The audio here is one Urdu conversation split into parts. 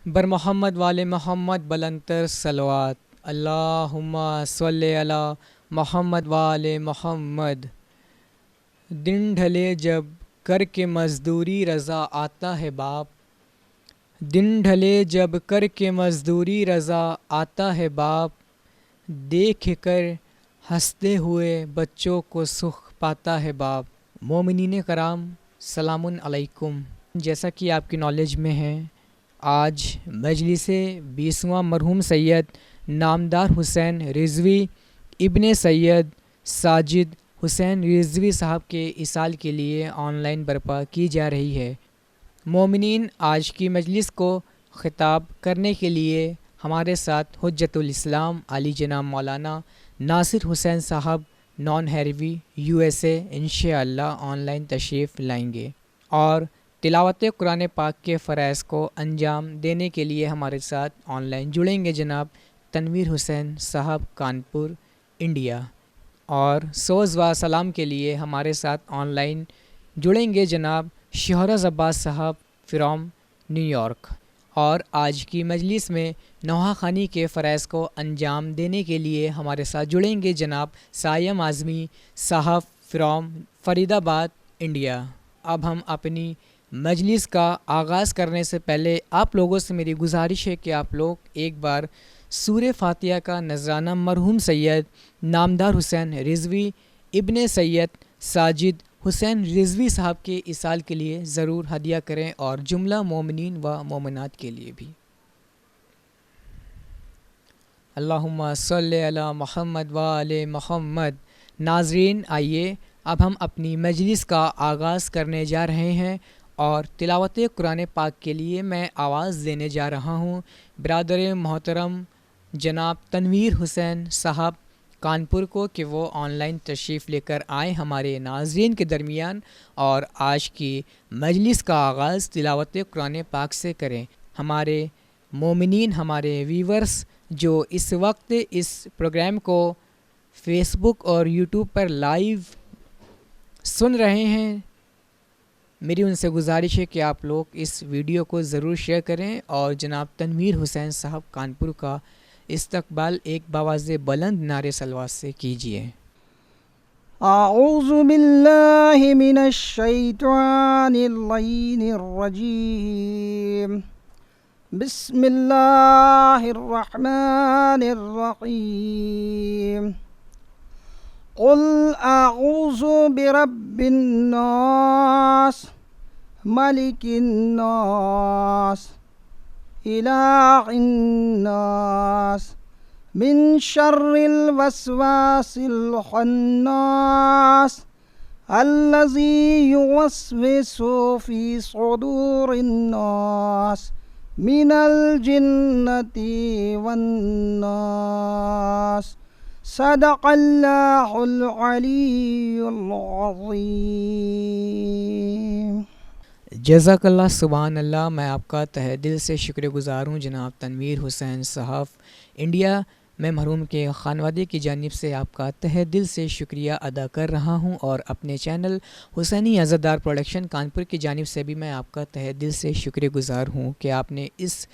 بر محمد والے محمد بلندر صلوات اللہم صلی علی محمد والے محمد۔ دن ڈھلے جب کر کے مزدوری رضا آتا ہے باپ، دن ڈھلے جب کر کے مزدوری رضا آتا ہے باپ، دیکھ کر ہنستے ہوئے بچوں کو سکھ پاتا ہے باپ۔ مومنین کرام سلام علیکم۔ جیسا کہ آپ کی نالج میں ہے، آج مجلس 20واں مرحوم سید نامدار حسین رضوی ابن سید ساجد حسین رضوی صاحب کے اصال کے لیے آن لائن برپا کی جا رہی ہے۔ مومنین، آج کی مجلس کو خطاب کرنے کے لیے ہمارے ساتھ حجت الاسلام علی جناب مولانا ناصر حسین صاحب نان ہیروی USA انشاءاللہ آن لائن تشریف لائیں گے، اور تلاوت قرآن پاک کے فرائض کو انجام دینے کے لیے ہمارے ساتھ آن لائن جڑیں گے جناب تنویر حسین صاحب کانپور انڈیا، اور سوز و سلام کے لیے ہمارے ساتھ آن لائن جڑیں گے جناب شہرز عباس صاحب فرام نیو یارک، اور آج کی مجلس میں نوحہ خوانی کے فرائض کو انجام دینے کے لیے ہمارے ساتھ جڑیں گے جناب سائم اعظمی صاحب فرام فرید آباد انڈیا۔ اب ہم اپنی مجلس کا آغاز کرنے سے پہلے آپ لوگوں سے میری گزارش ہے کہ آپ لوگ ایک بار سورہ فاتحہ کا نذرانہ مرحوم سید نامدار حسین رضوی ابن سید ساجد حسین رضوی صاحب کے اصال کے لیے ضرور ہدیہ کریں، اور جملہ مومنین و مومنات کے لیے بھی۔ اللہم صلی علی محمد و آل محمد۔ ناظرین، آئیے اب ہم اپنی مجلس کا آغاز کرنے جا رہے ہیں، اور تلاوت قرآن پاک کے لیے میں آواز دینے جا رہا ہوں برادر محترم جناب تنویر حسین صاحب کانپور کو کہ وہ آن لائن تشریف لے کر آئیں ہمارے ناظرین کے درمیان، اور آج کی مجلس کا آغاز تلاوت قرآن پاک سے کریں۔ ہمارے مومنین، ہمارے ویورز جو اس وقت اس پروگرام کو فیس بک اور یوٹیوب پر لائیو سن رہے ہیں، میری ان سے گزارش ہے کہ آپ لوگ اس ویڈیو کو ضرور شیئر کریں، اور جناب تنویر حسین صاحب کانپور کا استقبال ایک باواز بلند نعرے صلوات سے کیجیے۔ اعوذ باللہ من الشیطان اللعین الرجیم، بسم اللہ الرحمن الرحیم۔ قل اعوذ برب الناس ملک الناس الہ الناس من شر الوسواس الخناس الذی یوسوس فی صدور الناس من الجنۃ والناس۔ صدق اللہ العلی العظیم۔ جزاک اللہ، سبحان اللہ۔ میں آپ کا تہہ دل سے شکر گزار ہوں جناب تنویر حسین صاحب انڈیا۔ میں مرحوم کے خانوادے کی جانب سے آپ کا تہہ دل سے شکریہ ادا کر رہا ہوں، اور اپنے چینل حسینی عزادار پروڈکشن کانپور کی جانب سے بھی میں آپ کا تہہ دل سے شکر گزار ہوں کہ آپ نے اس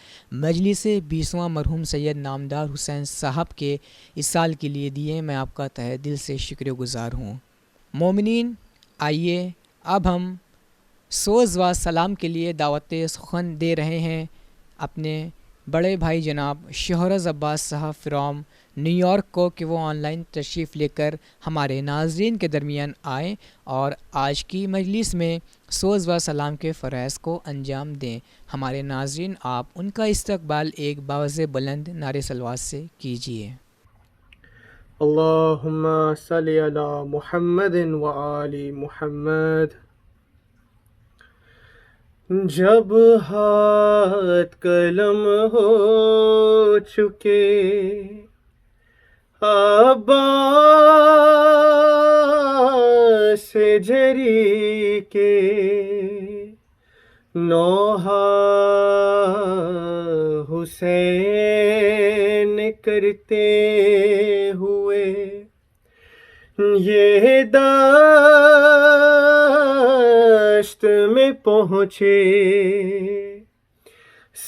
مجلس 20واں مرحوم سید نامدار حسین صاحب کے اصال کے لیے دیے۔ میں آپ کا تہہ دل سے شکر گزار ہوں۔ مومنین، آئیے اب ہم سوز و سلام کے لیے دعوت سخن دے رہے ہیں اپنے بڑے بھائی جناب شہرز عباس صاحب فرام نیو یارک کو کہ وہ آن لائن تشریف لے کر ہمارے ناظرین کے درمیان آئیں، اور آج کی مجلس میں سوز و سلام کے فرائض کو انجام دیں۔ ہمارے ناظرین، آپ ان کا استقبال ایک باوز بلند نعرے صلوات سے کیجیے۔ اللہم صلی علی محمد و آل محمد۔ جب ہاتھ قلم ہو چکے عباس جری کے، نوحہ حسین کرتے ہوئے یہ دشت میں پہنچے،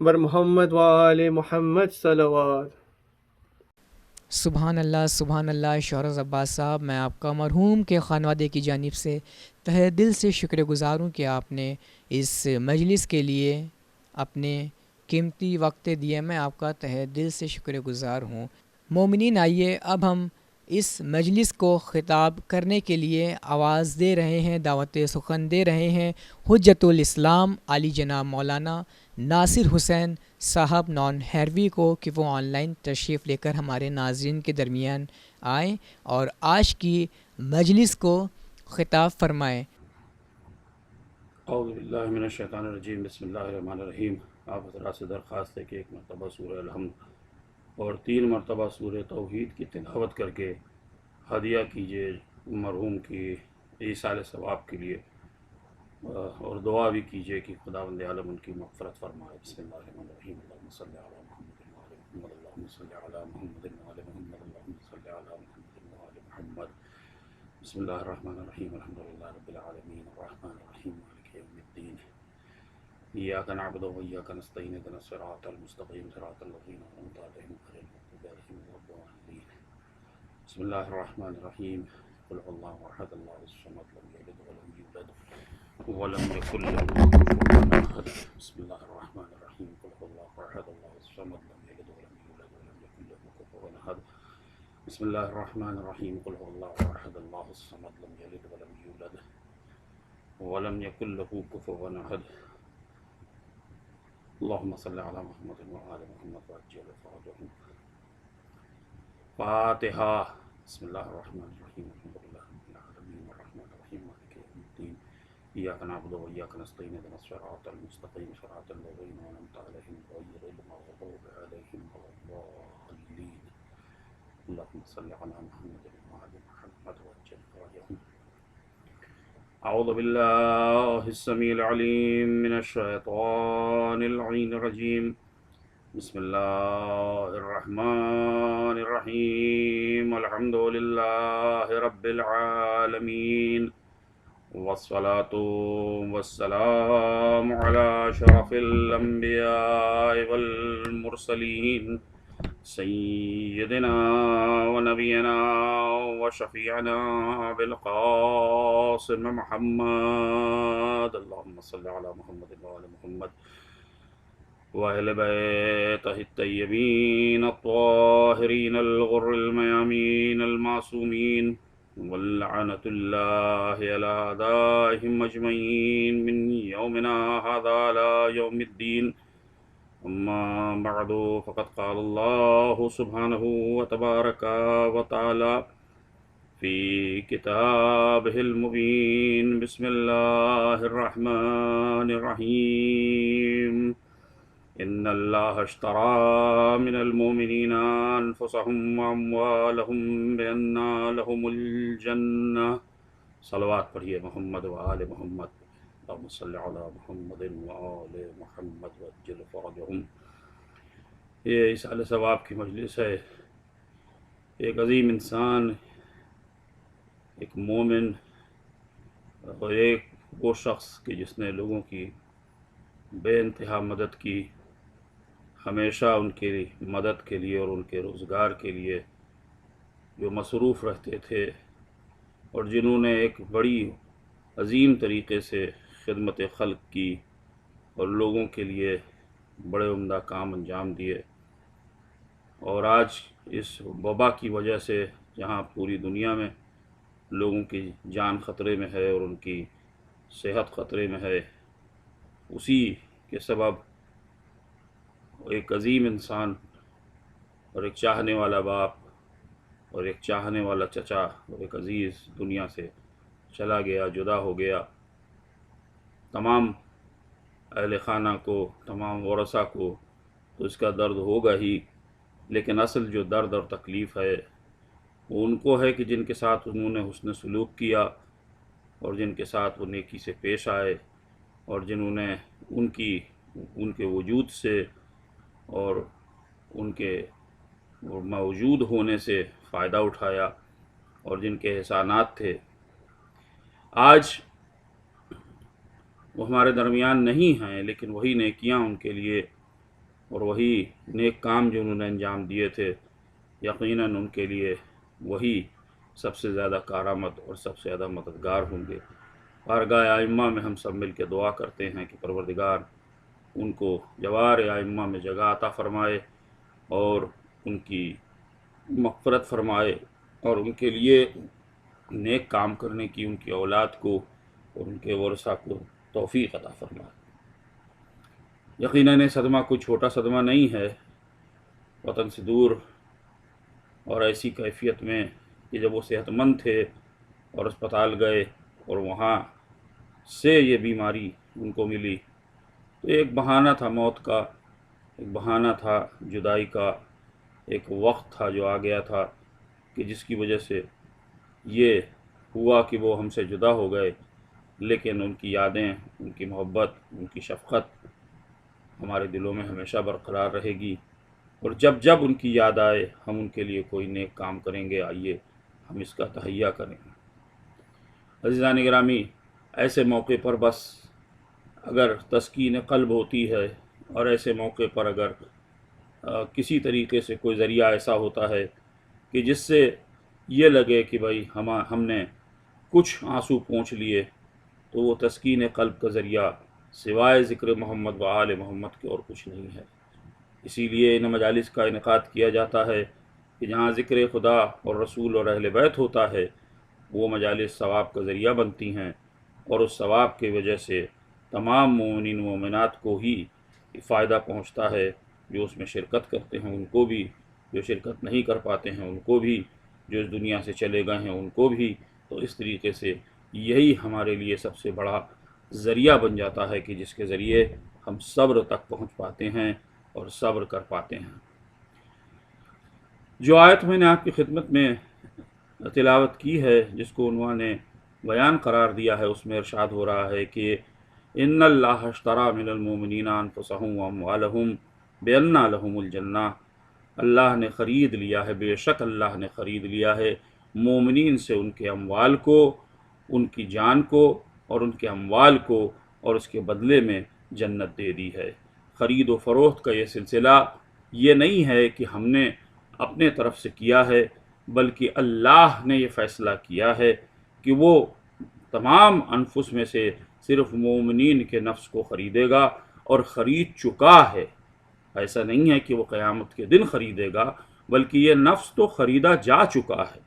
بر محمد وآل محمد صلوات. سبحان اللہ شہرز عباس صاحب، میں آپ کا مرحوم کے خانوادے کی جانب سے تہہ دل سے شکر گزار ہوں کہ آپ نے اس مجلس کے لیے اپنے قیمتی وقت دیے. میں آپ کا تہہ دل سے شکر گزار ہوں. مومنین، آئیے اب ہم اس مجلس کو خطاب کرنے کے لیے آواز دے رہے ہیں، دعوت سخن دے رہے ہیں حجت الاسلام علی جناب مولانا ناصر حسین صاحب نان ہیروی کو کہ وہ آن لائن تشریف لے کر ہمارے ناظرین کے درمیان آئیں اور آج کی مجلس کو خطاب فرمائیں. اعوذ باللہ من الشیطان الرجیم. بسم اللہ الرحمن الرحیم. آپ حضرات سے درخواست ہے کہ ایک مرتبہ سورہ الحمد اور 3 مرتبہ سورہ توحید کی تلاوت کر کے ہدیہ کیجیے مرحوم کی ایصال ثواب کے لیے، اور دعا بھی کیجیے کہ خداوند عالم ان کی مغفرت فرمائے. بسم اللہ الرحمن الرحیم. اللہم صلی علی محمد وعلی محمد. اللہم صلی علی محمد وعلی محمد. اللہم صلی علی محمد وعلی محمد. بسم اللہ الرحمن الرحیم. الحمدللہ رب العالمین الرحمن الرحیم مالک یوم الدین. ایاک نعبد و ایاک نستعین اهدنا الصراط المستقیم صراط الذین انعمت علیہم غیر المغضوب علیہم ولا الضالین. بسم اللہ الرحمن الرحیم. قل هو اللہ احد اللہ الصمد لم یلد ولم یولد ولم یکن له کفوا احد. بسم اللہ الرحمن الرحیم. قل هو اللہ احد اللہ الصمد لم یلد ولم یولد ولم یکن له کفوا احد. بسم اللہ الرحمن الرحیم. قل هو اللہ احد اللہ الصمد لم یلد ولم یولد ولم یکن له کفوا احد. اللہم صلی علی محمد وعلی محمد وعجل فرجهم. فاتحہ. بسم اللہ الرحمن الرحیم. الحمدللہ رب العالمین الرحمن الرحیم مالک یوم الدین. ایاک نعبد و ایاک نستعین اهدنا الصراط المستقیم صراط الذین انعمت علیہم غیر المغضوب علیہم ولا الضالین. اللہم صلی علی محمد وعلی محمد وعجل فرجهم. اعوذ باللہ السمیع العلیم من الشیطان اللعین الرجیم. بسم اللہ الرحمن الرحیم. الحمد للہ رب العالمین والصلاة والسلام علی اشرف الانبیاء والمرسلین سیدنا و نبینا و شفیعنا بالقاسم محمد. اللہم صلی علی محمد وعلی محمد وأهل بيته الطيبين الطاهرين الغر الميامين المعصومين واللعنة الله على أعدائهم أجمعين من يومنا هذا إلى يوم الدين. أما بعد فقد قال الله سبحانه وتبارك وتعالى في كتابه المبين. بسم الله الرحمن الرحيم. إن الله اشترى من المؤمنين أنفسهم وأموالهم بأن لهم الجنة. صلوات پڑھیے محمد وآل محمد. اللهم صل على محمد وآل محمد وعجل فرجهم. یہ ایصال ثواب کی مجلس ہے. ایک عظیم انسان، ایک مومن اور ایک وہ شخص کہ جس نے لوگوں کی بے انتہا مدد کی، ہمیشہ ان کی مدد کے لیے اور ان کے روزگار کے لیے جو مصروف رہتے تھے، اور جنہوں نے ایک بڑی عظیم طریقے سے خدمت خلق کی اور لوگوں کے لیے بڑے عمدہ کام انجام دیے. اور آج اس وبا کی وجہ سے جہاں پوری دنیا میں لوگوں کی جان خطرے میں ہے اور ان کی صحت خطرے میں ہے، اسی کے سبب ایک عظیم انسان اور ایک چاہنے والا باپ اور ایک چاہنے والا چچا اور ایک عزیز دنیا سے چلا گیا، جدا ہو گیا. تمام اہل خانہ کو، تمام ورثہ کو تو اس کا درد ہوگا ہی، لیکن اصل جو درد اور تکلیف ہے وہ ان کو ہے کہ جن کے ساتھ انہوں نے حسن سلوک کیا اور جن کے ساتھ وہ نیکی سے پیش آئے اور جنہوں نے ان کے وجود سے اور ان کے موجود ہونے سے فائدہ اٹھایا اور جن کے احسانات تھے. آج وہ ہمارے درمیان نہیں ہیں، لیکن وہی نیکیاں ان کے لیے اور وہی نیک کام جو انہوں نے انجام دیے تھے یقیناً ان کے لیے وہی سب سے زیادہ کارآمد اور سب سے زیادہ مددگار ہوں گے۔ بارگاہ ائمہ میں ہم سب مل کے دعا کرتے ہیں کہ پروردگار ان کو جوار ائمہ میں جگہ عطا فرمائے اور ان کی مغفرت فرمائے اور ان کے لیے نیک کام کرنے کی ان کی اولاد کو اور ان کے ورثہ کو توفیق عطا فرمائے۔ یقیناً یہ صدمہ کوئی چھوٹا صدمہ نہیں ہے، وطن سے دور اور ایسی کیفیت میں کہ جب وہ صحت مند تھے اور اسپتال گئے اور وہاں سے یہ بیماری ان کو ملی، تو ایک بہانہ تھا موت کا، ایک بہانہ تھا جدائی کا، ایک وقت تھا جو آ گیا تھا کہ جس کی وجہ سے یہ ہوا کہ وہ ہم سے جدا ہو گئے، لیکن ان کی یادیں، ان کی محبت، ان کی شفقت ہمارے دلوں میں ہمیشہ برقرار رہے گی، اور جب جب ان کی یاد آئے ہم ان کے لیے کوئی نیک کام کریں گے۔ آئیے ہم اس کا تہیہ کریں۔ عزیزان گرامی، ایسے موقع پر بس اگر تسکین قلب ہوتی ہے اور ایسے موقع پر اگر کسی طریقے سے کوئی ذریعہ ایسا ہوتا ہے کہ جس سے یہ لگے کہ بھائی ہم نے کچھ آنسو پونچھ لیے، تو وہ تسکین قلب کا ذریعہ سوائے ذکر محمد و آل محمد کے اور کچھ نہیں ہے۔ اسی لیے ان مجالس کا انعقاد کیا جاتا ہے کہ جہاں ذکر خدا اور رسول اور اہل بیت ہوتا ہے وہ مجالس ثواب کا ذریعہ بنتی ہیں، اور اس ثواب کی وجہ سے تمام مومنین مومنات کو ہی فائدہ پہنچتا ہے، جو اس میں شرکت کرتے ہیں ان کو بھی، جو شرکت نہیں کر پاتے ہیں ان کو بھی، جو اس دنیا سے چلے گئے ہیں ان کو بھی۔ تو اس طریقے سے یہی ہمارے لیے سب سے بڑا ذریعہ بن جاتا ہے کہ جس کے ذریعے ہم صبر تک پہنچ پاتے ہیں اور صبر کر پاتے ہیں۔ جو آیت میں نے آپ کی خدمت میں تلاوت کی ہے، جس کو عنوان بیان قرار دیا ہے، اس میں ارشاد ہو رہا ہے کہ ان اللہ اشتری من المؤمنین انفسهم واموالهم بان لهم الجنہ، اللہ نے خرید لیا ہے، بے شک اللہ نے خرید لیا ہے مومنین سے ان کے اموال کو، ان کی جان کو اور ان کے اموال کو، اور اس کے بدلے میں جنت دے دی ہے۔ خرید و فروخت کا یہ سلسلہ یہ نہیں ہے کہ ہم نے اپنے طرف سے کیا ہے، بلکہ اللہ نے یہ فیصلہ کیا ہے کہ وہ تمام انفس میں سے صرف مومنین کے نفس کو خریدے گا، اور خرید چکا ہے۔ ایسا نہیں ہے کہ وہ قیامت کے دن خریدے گا، بلکہ یہ نفس تو خریدا جا چکا ہے۔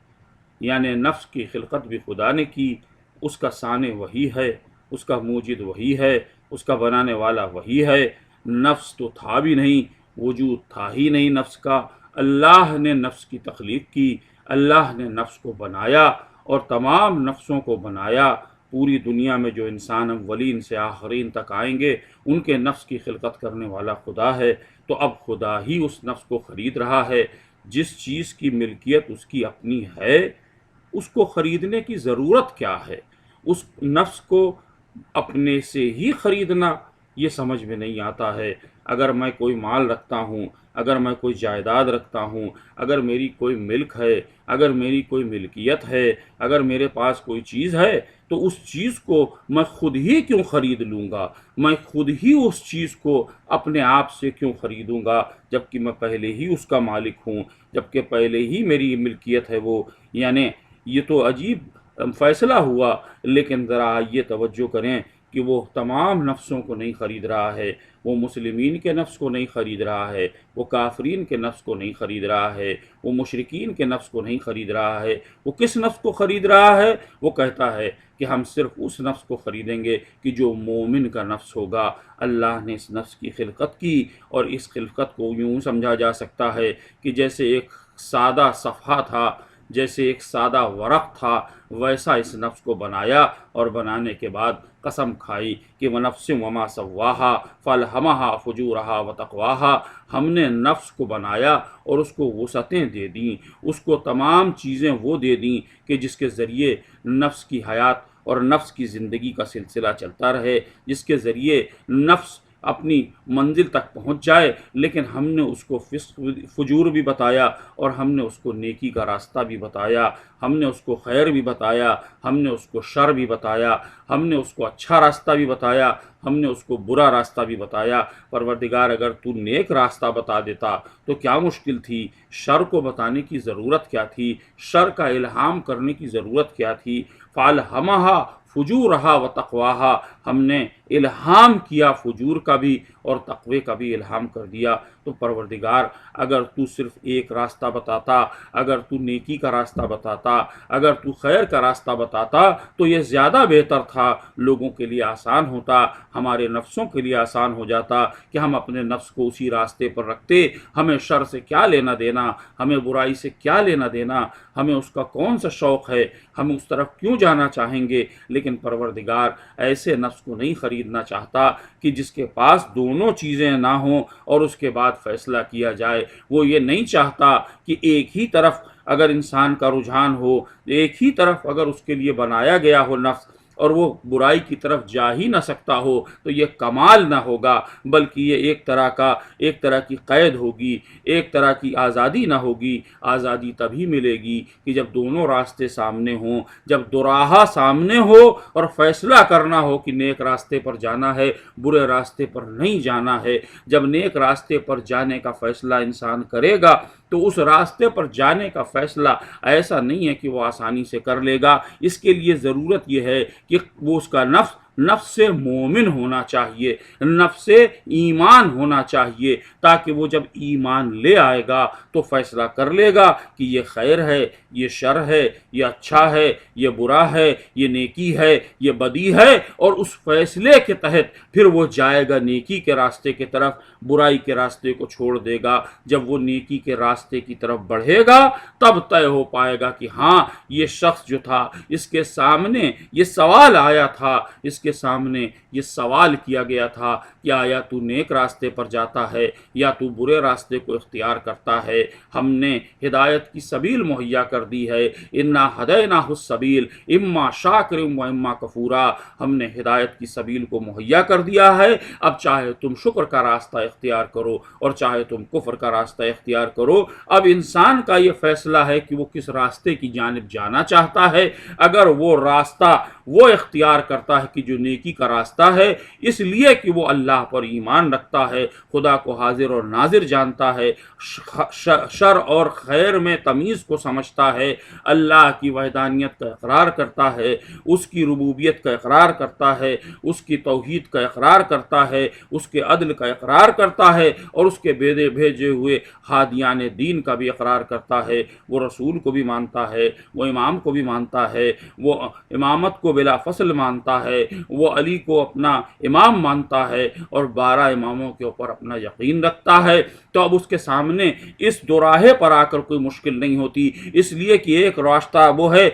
یعنی نفس کی خلقت بھی خدا نے کی، اس کا سانے وہی ہے، اس کا موجد وہی ہے، اس کا بنانے والا وہی ہے۔ نفس تو تھا بھی نہیں، وجود تھا ہی نہیں نفس کا، اللہ نے نفس کی تخلیق کی، اللہ نے نفس کو بنایا اور تمام نفسوں کو بنایا۔ پوری دنیا میں جو انسان اولین سے آخرین تک آئیں گے ان کے نفس کی خلقت کرنے والا خدا ہے، تو اب خدا ہی اس نفس کو خرید رہا ہے۔ جس چیز کی ملکیت اس کی اپنی ہے، اس کو خریدنے کی ضرورت کیا ہے؟ اس نفس کو اپنے سے ہی خریدنا یہ سمجھ میں نہیں آتا ہے۔ اگر میں کوئی مال رکھتا ہوں، اگر میں کوئی جائیداد رکھتا ہوں، اگر میری کوئی ملک ہے، اگر میری کوئی ملکیت ہے، اگر میرے پاس کوئی چیز ہے، تو اس چیز کو میں خود ہی کیوں خرید لوں گا؟ میں خود ہی اس چیز کو اپنے آپ سے کیوں خریدوں گا، جبکہ میں پہلے ہی اس کا مالک ہوں، جبکہ پہلے ہی میری ملکیت ہے وہ۔ یعنی یہ تو عجیب فیصلہ ہوا، لیکن ذرا یہ توجہ کریں کہ وہ تمام نفسوں کو نہیں خرید رہا ہے، وہ مسلمین کے نفس کو نہیں خرید رہا ہے، وہ کافرین کے نفس کو نہیں خرید رہا ہے، وہ مشرکین کے نفس کو نہیں خرید رہا ہے۔ وہ کس نفس کو خرید رہا ہے؟ وہ کہتا ہے کہ ہم صرف اس نفس کو خریدیں گے کہ جو مومن کا نفس ہوگا۔ اللہ نے اس نفس کی خلقت کی، اور اس خلقت کو یوں سمجھا جا سکتا ہے کہ جیسے ایک سادہ صفحہ تھا، جیسے ایک سادہ ورق تھا، ویسا اس نفس کو بنایا، اور بنانے کے بعد قسم کھائی کہ وَنَفْسٍ وَمَا سَوَّاهَا فَأَلْهَمَهَا فُجُورَهَا وَتَقْوَاهَا۔ ہم نے نفس کو بنایا اور اس کو وسعتیں دے دیں، اس کو تمام چیزیں وہ دے دیں کہ جس کے ذریعے نفس کی حیات اور نفس کی زندگی کا سلسلہ چلتا رہے، جس کے ذریعے نفس اپنی منزل تک پہنچ جائے، لیکن ہم نے اس کو فسق فجور بھی بتایا، اور ہم نے اس کو نیکی کا راستہ بھی بتایا، ہم نے اس کو خیر بھی بتایا، ہم نے اس کو شر بھی بتایا، ہم نے اس کو اچھا راستہ بھی بتایا، ہم نے اس کو برا راستہ بھی بتایا۔ پروردگار اگر تو نیک راستہ بتا دیتا تو کیا مشکل تھی، شر کو بتانے کی ضرورت کیا تھی، شر کا الہام کرنے کی ضرورت کیا تھی؟ فَأَلْهَمَهَا فجورہا و تقواہا، ہم نے الہام کیا فجور کا بھی اور تقوی کا بھی الہام کر دیا۔ تو پروردگار اگر تو صرف ایک راستہ بتاتا، اگر تو نیکی کا راستہ بتاتا، اگر تو خیر کا راستہ بتاتا تو یہ زیادہ بہتر تھا، لوگوں کے لیے آسان ہوتا، ہمارے نفسوں کے لیے آسان ہو جاتا کہ ہم اپنے نفس کو اسی راستے پر رکھتے۔ ہمیں شر سے کیا لینا دینا، ہمیں برائی سے کیا لینا دینا، ہمیں اس کا کون سا شوق ہے، ہم اس طرف کیوں جانا چاہیں گے؟ لیکن پروردگار ایسے نفس کو نہیں خریدنا چاہتا کہ جس کے پاس دونوں چیزیں نہ ہوں اور اس کے بعد فیصلہ کیا جائے۔ وہ یہ نہیں چاہتا کہ ایک ہی طرف اگر انسان کا رجحان ہو، ایک ہی طرف اگر اس کے لیے بنایا گیا ہو نفس، اور وہ برائی کی طرف جا ہی نہ سکتا ہو، تو یہ کمال نہ ہوگا، بلکہ یہ ایک طرح کی قید ہوگی، ایک طرح کی آزادی نہ ہوگی۔ آزادی تبھی ملے گی کہ جب دونوں راستے سامنے ہوں، جب دوراہا سامنے ہو اور فیصلہ کرنا ہو کہ نیک راستے پر جانا ہے، برے راستے پر نہیں جانا ہے۔ جب نیک راستے پر جانے کا فیصلہ انسان کرے گا تو اس راستے پر جانے کا فیصلہ ایسا نہیں ہے کہ وہ آسانی سے کر لے گا۔ اس کے لیے ضرورت یہ ہے کہ وہ اس کا نفس مومن ہونا چاہیے، نفس ایمان ہونا چاہیے، تاکہ وہ جب ایمان لے آئے گا تو فیصلہ کر لے گا کہ یہ خیر ہے، یہ شر ہے، یہ اچھا ہے، یہ برا ہے، یہ نیکی ہے، یہ بدی ہے، اور اس فیصلے کے تحت پھر وہ جائے گا نیکی کے راستے کی طرف، برائی کے راستے کو چھوڑ دے گا۔ جب وہ نیکی کے راستے کی طرف بڑھے گا تب طے ہو پائے گا کہ ہاں، یہ شخص جو تھا، اس کے سامنے یہ سوال آیا تھا، اس کے سامنے یہ سوال کیا گیا تھا کہ آیا تو نیک راستے پر جاتا ہے یا تو برے راستے کو اختیار کرتا ہے۔ ہم نے ہدایت کی سبیل مہیا کر دی ہے، انا ہدیناہ السبیل اما شاکر و اما کفورا، ہم نے ہدایت کی سبیل کو مہیا کر دیا ہے۔ اب چاہے تم شکر کا راستہ اختیار کرو اور چاہے تم کفر کا راستہ اختیار کرو۔ اب انسان کا یہ فیصلہ ہے کہ وہ کس راستے کی جانب جانا چاہتا ہے۔ اگر وہ راستہ وہ اختیار کرتا ہے کہ جو نیکی کا راستہ ہے، اس لیے کہ وہ اللہ پر ایمان رکھتا ہے، خدا کو حاضر اور ناظر جانتا ہے، شر اور خیر میں تمیز کو سمجھتا ہے، اللہ کی وحدانیت کا اقرار کرتا ہے، اس کی ربوبیت کا اقرار کرتا ہے، اس کی توحید کا اقرار کرتا ہے، اس کے عدل کا اقرار کرتا ہے، اور اس کے بھیجے ہوئے ہادیان دین کا بھی اقرار کرتا ہے۔ وہ رسول کو بھی مانتا ہے، وہ امام کو بھی مانتا ہے، وہ امامت کو بلا فصل مانتا ہے، وہ علی کو اپنا امام مانتا ہے، اور 12 اماموں کے اوپر اپنا یقین رکھتا ہے۔ تو اب اس کے سامنے اس دوراہے پر آ کر کوئی مشکل نہیں ہوتی، اس لیے کہ ایک راستہ وہ ہے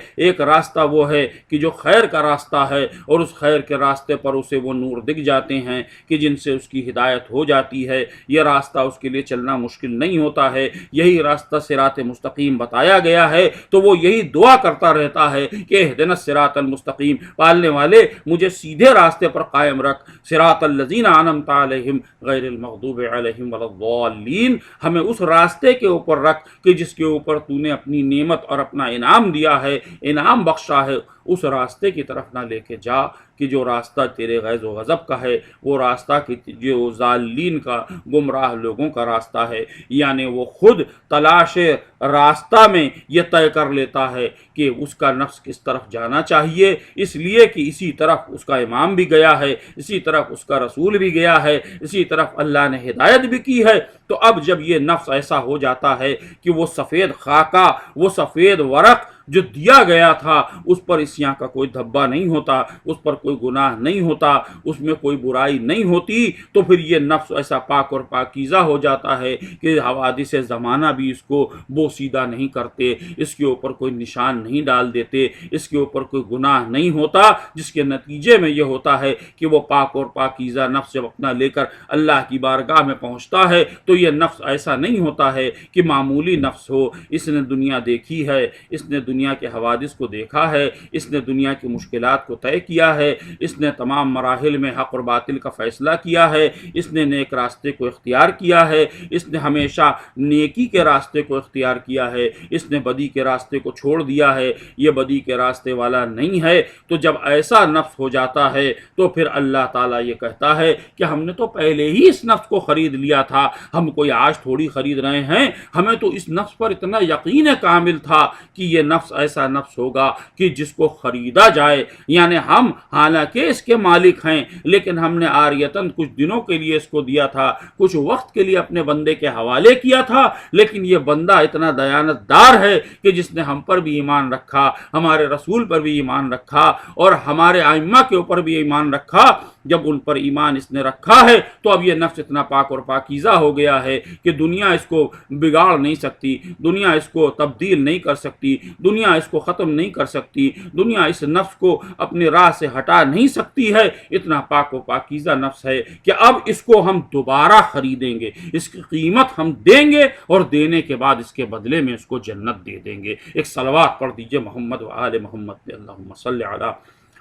کہ جو خیر کا راستہ ہے، اور اس خیر کے راستے پر اسے وہ نور دکھ جاتے ہیں کہ جن سے اس کی ہدایت ہو جاتی ہے۔ یہ راستہ اس کے لیے چلنا مشکل نہیں ہوتا ہے، یہی راستہ صراط مستقیم بتایا گیا ہے، تو وہ یہی دعا کرتا رہتا ہے کہ اہدنا الصراط المستقیم، پالنے والے مجھے سیدھے راستے پر قائم رکھ، صراط الذین انعمت علیہم غیر المغضوب علیہم ولا الضالین، ہمیں اس راستے کے اوپر رکھ کہ جس کے اوپر تو نے اپنی نعمت اور اپنا انعام دیا ہے، انعام بخشا ہے، اس راستے کی طرف نہ لے کے جا کہ جو راستہ تیرے غیظ و غضب کا ہے، وہ راستہ کہ جو ضالین کا، گمراہ لوگوں کا راستہ ہے۔ یعنی وہ خود تلاش راستہ میں یہ طے کر لیتا ہے کہ اس کا نفس کس طرف جانا چاہیے، اس لیے کہ اسی طرف اس کا امام بھی گیا ہے، اسی طرف اس کا رسول بھی گیا ہے، اسی طرف اللہ نے ہدایت بھی کی ہے۔ تو اب جب یہ نفس ایسا ہو جاتا ہے کہ وہ سفید خاکہ، وہ سفید ورق جو دیا گیا تھا، اس پر عصیاں کا کوئی دھبا نہیں ہوتا، اس پر کوئی گناہ نہیں ہوتا، اس میں کوئی برائی نہیں ہوتی، تو پھر یہ نفس ایسا پاک اور پاکیزہ ہو جاتا ہے کہ حوادث زمانہ بھی اس کو بوسیدہ نہیں کرتے، اس کے اوپر کوئی نشان نہیں ڈال دیتے، اس کے اوپر کوئی گناہ نہیں ہوتا، جس کے نتیجے میں یہ ہوتا ہے کہ وہ پاک اور پاکیزہ نفس جب اپنا لے کر اللہ کی بارگاہ میں پہنچتا ہے تو یہ نفس ایسا نہیں ہوتا ہے کہ معمولی نفس ہو، اس نے دنیا دیکھی ہے، اس نے دنیا کے حوادث کو دیکھا ہے، اس نے دنیا کی مشکلات کو طے کیا ہے، اس نے تمام مراحل میں حق اور باطل کا فیصلہ کیا ہے، اس نے نیک راستے کو اختیار کیا ہے، اس نے ہمیشہ نیکی کے راستے کو اختیار کیا ہے، اس نے بدی کے راستے کو چھوڑ دیا ہے، یہ بدی کے راستے والا نہیں ہے۔ تو جب ایسا نفس ہو جاتا ہے تو پھر اللہ تعالیٰ یہ کہتا ہے کہ ہم نے تو پہلے ہی اس نفس کو خرید لیا تھا، ہم کوئی آج تھوڑی خرید رہے ہیں، ہمیں تو اس نفس پر اتنا یقین کامل تھا کہ یہ نفس ایسا نفس ہوگا کہ جس کو خریدا جائے، یعنی ہم حالانکہ اس کے مالک ہیں لیکن ہم نے عاریتاً کچھ دنوں کے لیے اس کو دیا تھا، کچھ وقت کے لیے اپنے بندے کے حوالے کیا تھا، لیکن یہ بندہ اتنا دیانت دار ہے کہ جس نے ہم پر بھی ایمان رکھا، ہمارے رسول پر بھی ایمان رکھا اور ہمارے ائمہ کے اوپر بھی ایمان رکھا۔ جب ان پر ایمان اس نے رکھا ہے تو اب یہ نفس اتنا پاک اور پاکیزہ ہو گیا ہے کہ دنیا اس کو بگاڑ نہیں سکتی، دنیا اس کو تبدیل نہیں کر سکتی، دنیا اس کو ختم نہیں کر سکتی، دنیا اس نفس کو اپنی راہ سے ہٹا نہیں سکتی ہے۔ اتنا پاک و پاکیزہ نفس ہے کہ اب اس کو ہم دوبارہ خریدیں گے، اس کی قیمت ہم دیں گے اور دینے کے بعد اس کے بدلے میں اس کو جنت دے دیں گے۔ ایک صلوات پڑھ دیجئے محمد و آل محمد پہ، اللہم صلی علی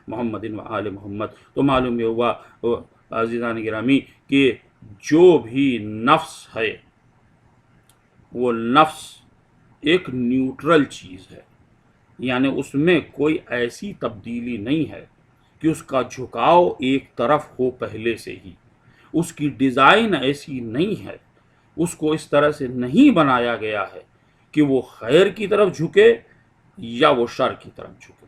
محمد و آل محمد۔ تو معلوم یہ ہوا عزیزان گرامی کہ جو بھی نفس ہے وہ نفس ایک نیوٹرل چیز ہے، یعنی اس میں کوئی ایسی تبدیلی نہیں ہے کہ اس کا جھکاؤ ایک طرف ہو پہلے سے ہی، اس کی ڈیزائن ایسی نہیں ہے، اس کو اس طرح سے نہیں بنایا گیا ہے کہ وہ خیر کی طرف جھکے یا وہ شر کی طرف جھکے،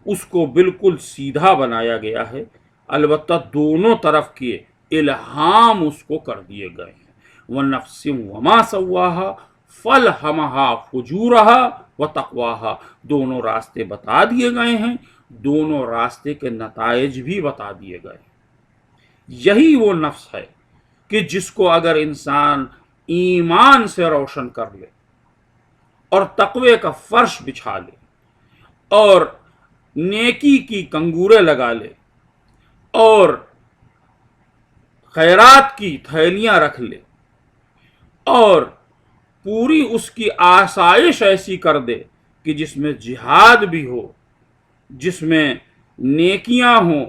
اس کو بالکل سیدھا بنایا گیا ہے، البتہ دونوں طرف کے الہام اس کو کر دیے گئے ہیں۔ وَنَفْسٍ وَمَا سَوَّاهَا فَأَلْهَمَهَا فُجُورَهَا وَتَقْوَاهَا، دونوں راستے بتا دیے گئے ہیں، دونوں راستے کے نتائج بھی بتا دیے گئے ہیں۔ یہی وہ نفس ہے کہ جس کو اگر انسان ایمان سے روشن کر لے اور تقوی کا فرش بچھا لے اور نیکی کی کنگورے لگا لے اور خیرات کی تھیلیاں رکھ لے اور پوری اس کی آسائش ایسی کر دے کہ جس میں جہاد بھی ہو، جس میں نیکیاں ہوں،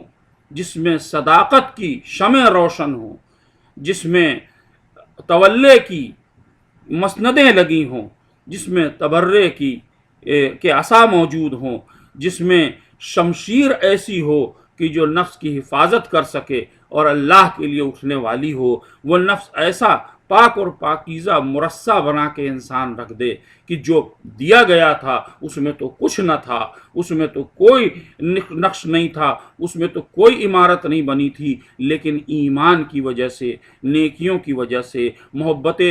جس میں صداقت کی شمع روشن ہوں، جس میں تولے کی مسندیں لگی ہوں، جس میں تبرے کی کے عصا موجود ہوں، جس میں شمشیر ایسی ہو کہ جو نفس کی حفاظت کر سکے اور اللہ کے لیے اٹھنے والی ہو، وہ نفس ایسا پاک اور پاکیزہ مرصع بنا کے انسان رکھ دے کہ جو دیا گیا تھا اس میں تو کچھ نہ تھا، اس میں تو کوئی نقش نہیں تھا، اس میں تو کوئی عمارت نہیں بنی تھی، لیکن ایمان کی وجہ سے، نیکیوں کی وجہ سے، محبت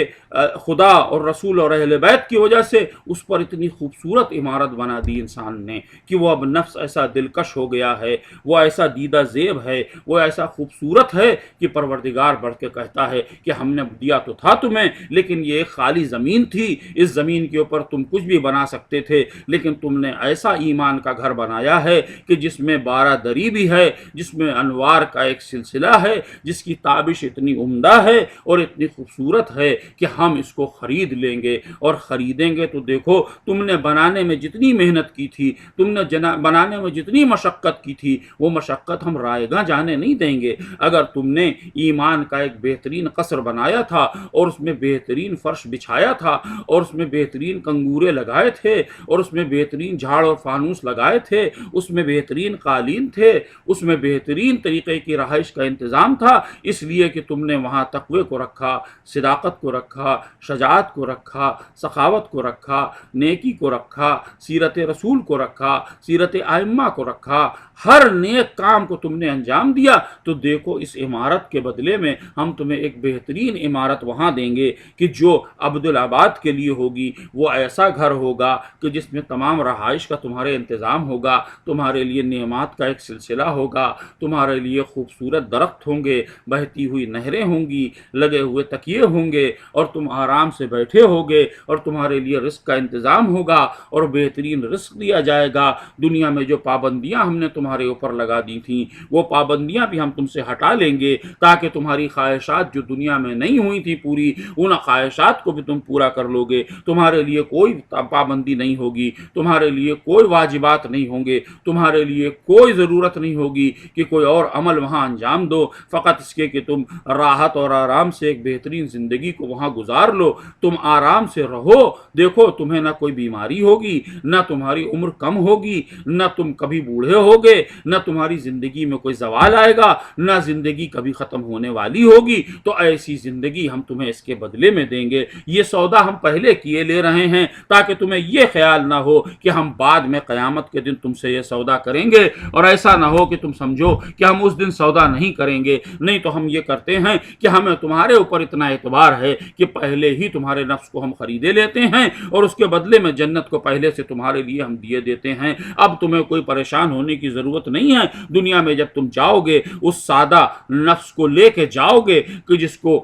خدا اور رسول اور اہل بیت کی وجہ سے اس پر اتنی خوبصورت عمارت بنا دی انسان نے کہ وہ اب نفس ایسا دلکش ہو گیا ہے، وہ ایسا دیدہ زیب ہے، وہ ایسا خوبصورت ہے کہ پروردگار بڑھ کے کہتا ہے کہ ہم نے دیا تو تھا تمہیں، لیکن یہ ایک خالی زمین تھی، اس زمین کے اوپر تم کچھ بھی بنا سکتے تھے، لیکن تم نے ایسا ایمان کا گھر بنایا ہے کہ جس میں 12 دری بھی ہے، جس میں انوار کا ایک سلسلہ ہے، جس کی تابش اتنی عمدہ ہے اور اتنی خوبصورت ہے کہ ہم اس کو خرید لیں گے، اور خریدیں گے تو دیکھو تم نے بنانے میں جتنی محنت کی تھی، تم نے بنانے میں جتنی مشقت کی تھی، وہ مشقت ہم رائے گاں جانے نہیں دیں گے۔ اگر تم نے ایمان کا ایک بہترین قصر بنایا تھا اور اس میں بہترین فرش بچھایا تھا اور اس میں بہترین کنگورے لگائے تھے اور اس میں بہترین جھاڑ اور فانوس لگائے تھے، اس میں بہترین قالین تھے، اس میں بہترین طریقے کی رہائش کا انتظام تھا، اس لیے کہ تم نے وہاں تقوی کو رکھا، صداقت کو رکھا، شجاعت کو رکھا، سخاوت کو رکھا، نیکی کو رکھا، سیرت رسول کو رکھا، سیرت ائمہ کو رکھا، ہر نیک کام کو تم نے انجام دیا، تو دیکھو اس عمارت کے بدلے میں ہم تمہیں ایک بہترین عمارت وہاں دیں گے کہ جو عبدالآباد کے لیے ہوگی، وہ ایسا گھر ہوگا کہ جس میں تمام رہائش کا تمہارے انتظام ہوگا، تمہارے لیے نعمات کا ایک سلسلہ ہوگا، تمہارے لیے خوبصورت درخت ہوں گے، بہتی ہوئی نہریں ہوں گی، لگے ہوئے تکیے ہوں گے اور تم آرام سے بیٹھے ہوگے، اور تمہارے لیے رزق کا انتظام ہوگا اور بہترین رزق دیا جائے گا۔ دنیا میں جو پابندیاں ہم نے تمہارے اوپر لگا دی تھیں وہ پابندیاں بھی ہم تم سے ہٹا لیں گے، تاکہ تمہاری خواہشات جو دنیا میں نہیں ہوئی تھی پوری، ان خواہشات کو بھی تم پورا کر لو گے، تمہارے لیے کوئی پابندی نہیں ہوگی، تمہارے لیے کوئی واجبات نہیں ہوں گے، تمہارے لیے کوئی ضرورت نہیں ہوگی کہ کوئی اور عمل وہاں انجام دو، فقط اس کے کہ تم راحت اور آرام سے ایک بہترین زندگی کو وہاں گزار لو، تم آرام سے رہو۔ دیکھو تمہیں نہ کوئی بیماری ہوگی، نہ تمہاری عمر کم ہوگی، نہ تم کبھی بوڑھے ہوگے، نہ تمہاری زندگی میں کوئی زوال آئے گا، نہ زندگی کبھی ختم ہونے والی ہوگی، تو ایسی زندگی ہم تمہیں اس کے بدلے میں دیں گے۔ یہ سودا ہم پہلے کیے لے رہے ہیں تاکہ تمہیں یہ خیال نہ ہو کہ ہم بعد میں قیامت کے دن تم سے یہ سودا کریں گے، اور ایسا نہ ہو کہ تم سمجھو کہ ہم اس دن سودا نہیں کریں گے۔ نہیں تو ہم یہ کرتے ہیں کہ ہمیں تمہارے اوپر اتنا اعتبار ہے کہ پہلے ہی تمہارے نفس کو ہم خریدے لیتے ہیں، اور اس کے بدلے میں جنت کو پہلے سے تمہارے لیے ہم دیے دیتے ہیں۔ اب تمہیں کوئی پریشان ہونے کی ضرورت نہیں ہے۔ دنیا میں جب تم جاؤ گے اس سادہ نفس کو لے کے جاؤ گے کہ جس کو